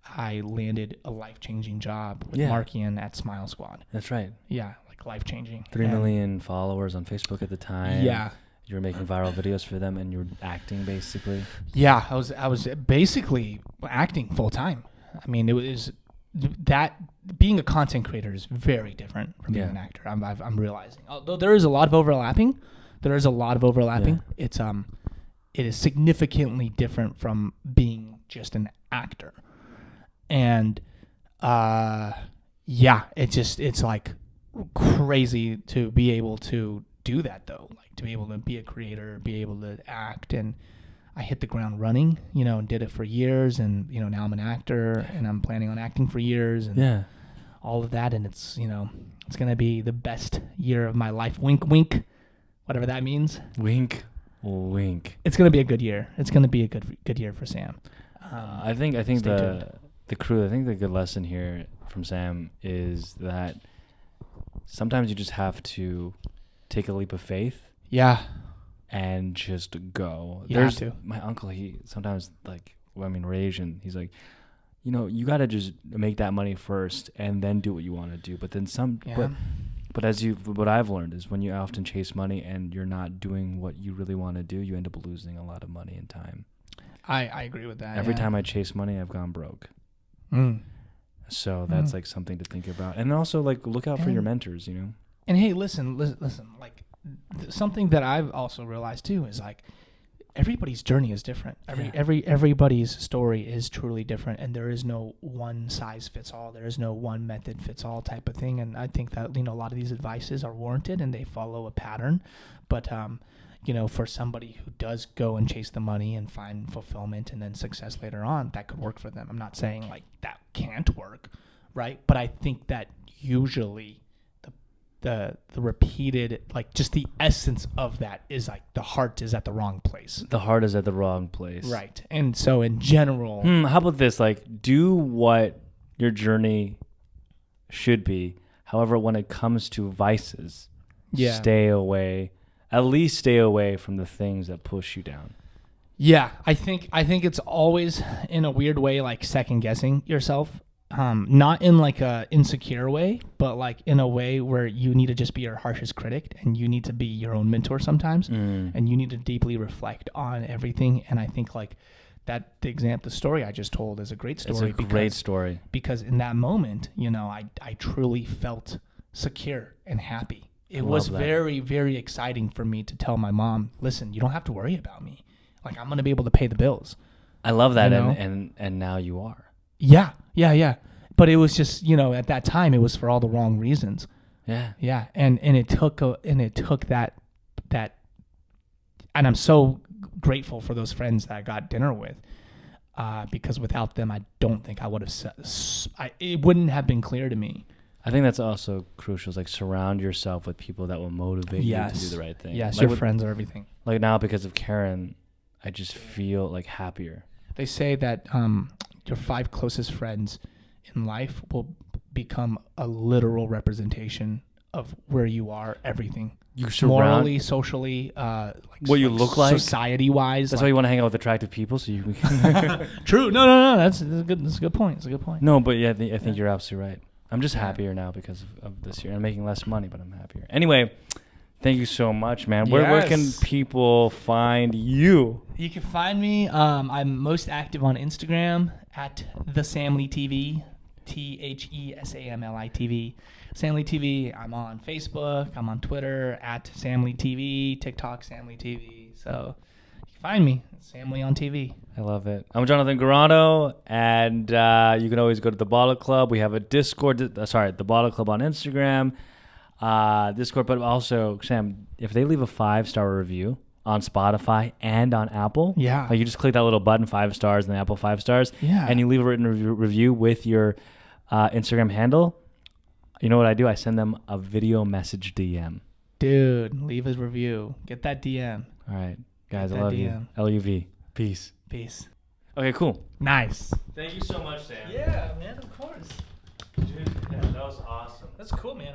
I landed a life-changing job with Markian at Smile Squad. That's right. Yeah, like life-changing. 3 million followers on Facebook at the time. Yeah. You were making viral videos for them, and you were acting basically. Yeah, I was basically acting full time. I mean, it was that being a content creator is very different from being an actor. I'm realizing, although there is a lot of overlapping, it is significantly different from being just an actor. And it's like crazy to be able to do that, though, like to be able to be a creator, be able to act. And I hit the ground running, and did it for years. And, now I'm an actor and I'm planning on acting for years and all of that. And it's, it's going to be the best year of my life. Wink, wink, whatever that means. Wink, wink. It's going to be a good year. It's going to be a good year for Sam. I think the crew, I think the good lesson here from Sam is that sometimes you just have to take a leap of faith. Yeah. And just go. Have to. My uncle, he sometimes we're Asian. He's like, you got to just make that money first and then do what you want to do. But then but what I've learned is when you often chase money and you're not doing what you really want to do, you end up losing a lot of money and time. I agree with that. Every time I chase money, I've gone broke. So that's like something to think about. And also look out for your mentors, And hey, listen, like something that I've also realized too is like everybody's journey is different. Everybody's story is truly different, and there is no one size fits all. There is no one method fits all type of thing. And I think that a lot of these advices are warranted and they follow a pattern. But for somebody who does go and chase the money and find fulfillment and then success later on, that could work for them. I'm not saying that can't work, right? But I think that usually the repeated, just the essence of that is the heart is at the wrong place. The heart is at the wrong place. Right. And so in general... How about this? Do what your journey should be. However, when it comes to vices, stay away. At least stay away from the things that push you down. Yeah, I think it's always in a weird way second guessing yourself. Not in a insecure way, but in a way where you need to just be your harshest critic and you need to be your own mentor sometimes, and you need to deeply reflect on everything. And I think the story I just told is a great story. It's a great story because in that moment, I truly felt secure and happy. It was very, very exciting for me to tell my mom, listen, you don't have to worry about me. I'm going to be able to pay the bills. I love that. And now you are. Yeah. But it was just, at that time, it was for all the wrong reasons. Yeah. Yeah. And it took that, and I'm so grateful for those friends that I got dinner with, because without them, I don't think I would have, it wouldn't have been clear to me. I think that's also crucial. Surround yourself with people that will motivate you to do the right thing. Yes, your friends are everything. Now, because of Karen, I just feel happier. They say that your 5 closest friends in life will become a literal representation of where you are, everything. You surround morally, socially, what you look like, society-wise. That's why you want to hang out with attractive people, so you. True. No. That's a good point. It's a good point. No, but yeah, I think you're absolutely right. I'm just happier now because of this year. I'm making less money, but I'm happier. Anyway, thank you so much, man. Where can people find you? You can find me. I'm most active on Instagram at the Samly TV, TheSamli TV. Samly TV. I'm on Facebook. I'm on Twitter at Samly TV, TikTok Samly TV. So you can find me, Samly on TV. I love it. I'm Jonathan Garano, and you can always go to the Bottle Club. We have a Discord. The Bottle Club on Instagram, Discord. But also, Sam, if they leave a 5-star review on Spotify and on Apple, you just click that little button, 5 stars, and the Apple 5 stars, and you leave a written review with your Instagram handle. You know what I do? I send them a video message DM. Dude, leave a review. Get that DM. All right, guys, I love you. LUV. Peace. Okay, cool. Nice. Thank you so much, Sam. Yeah, man, of course. Dude, that was awesome. That's cool, man.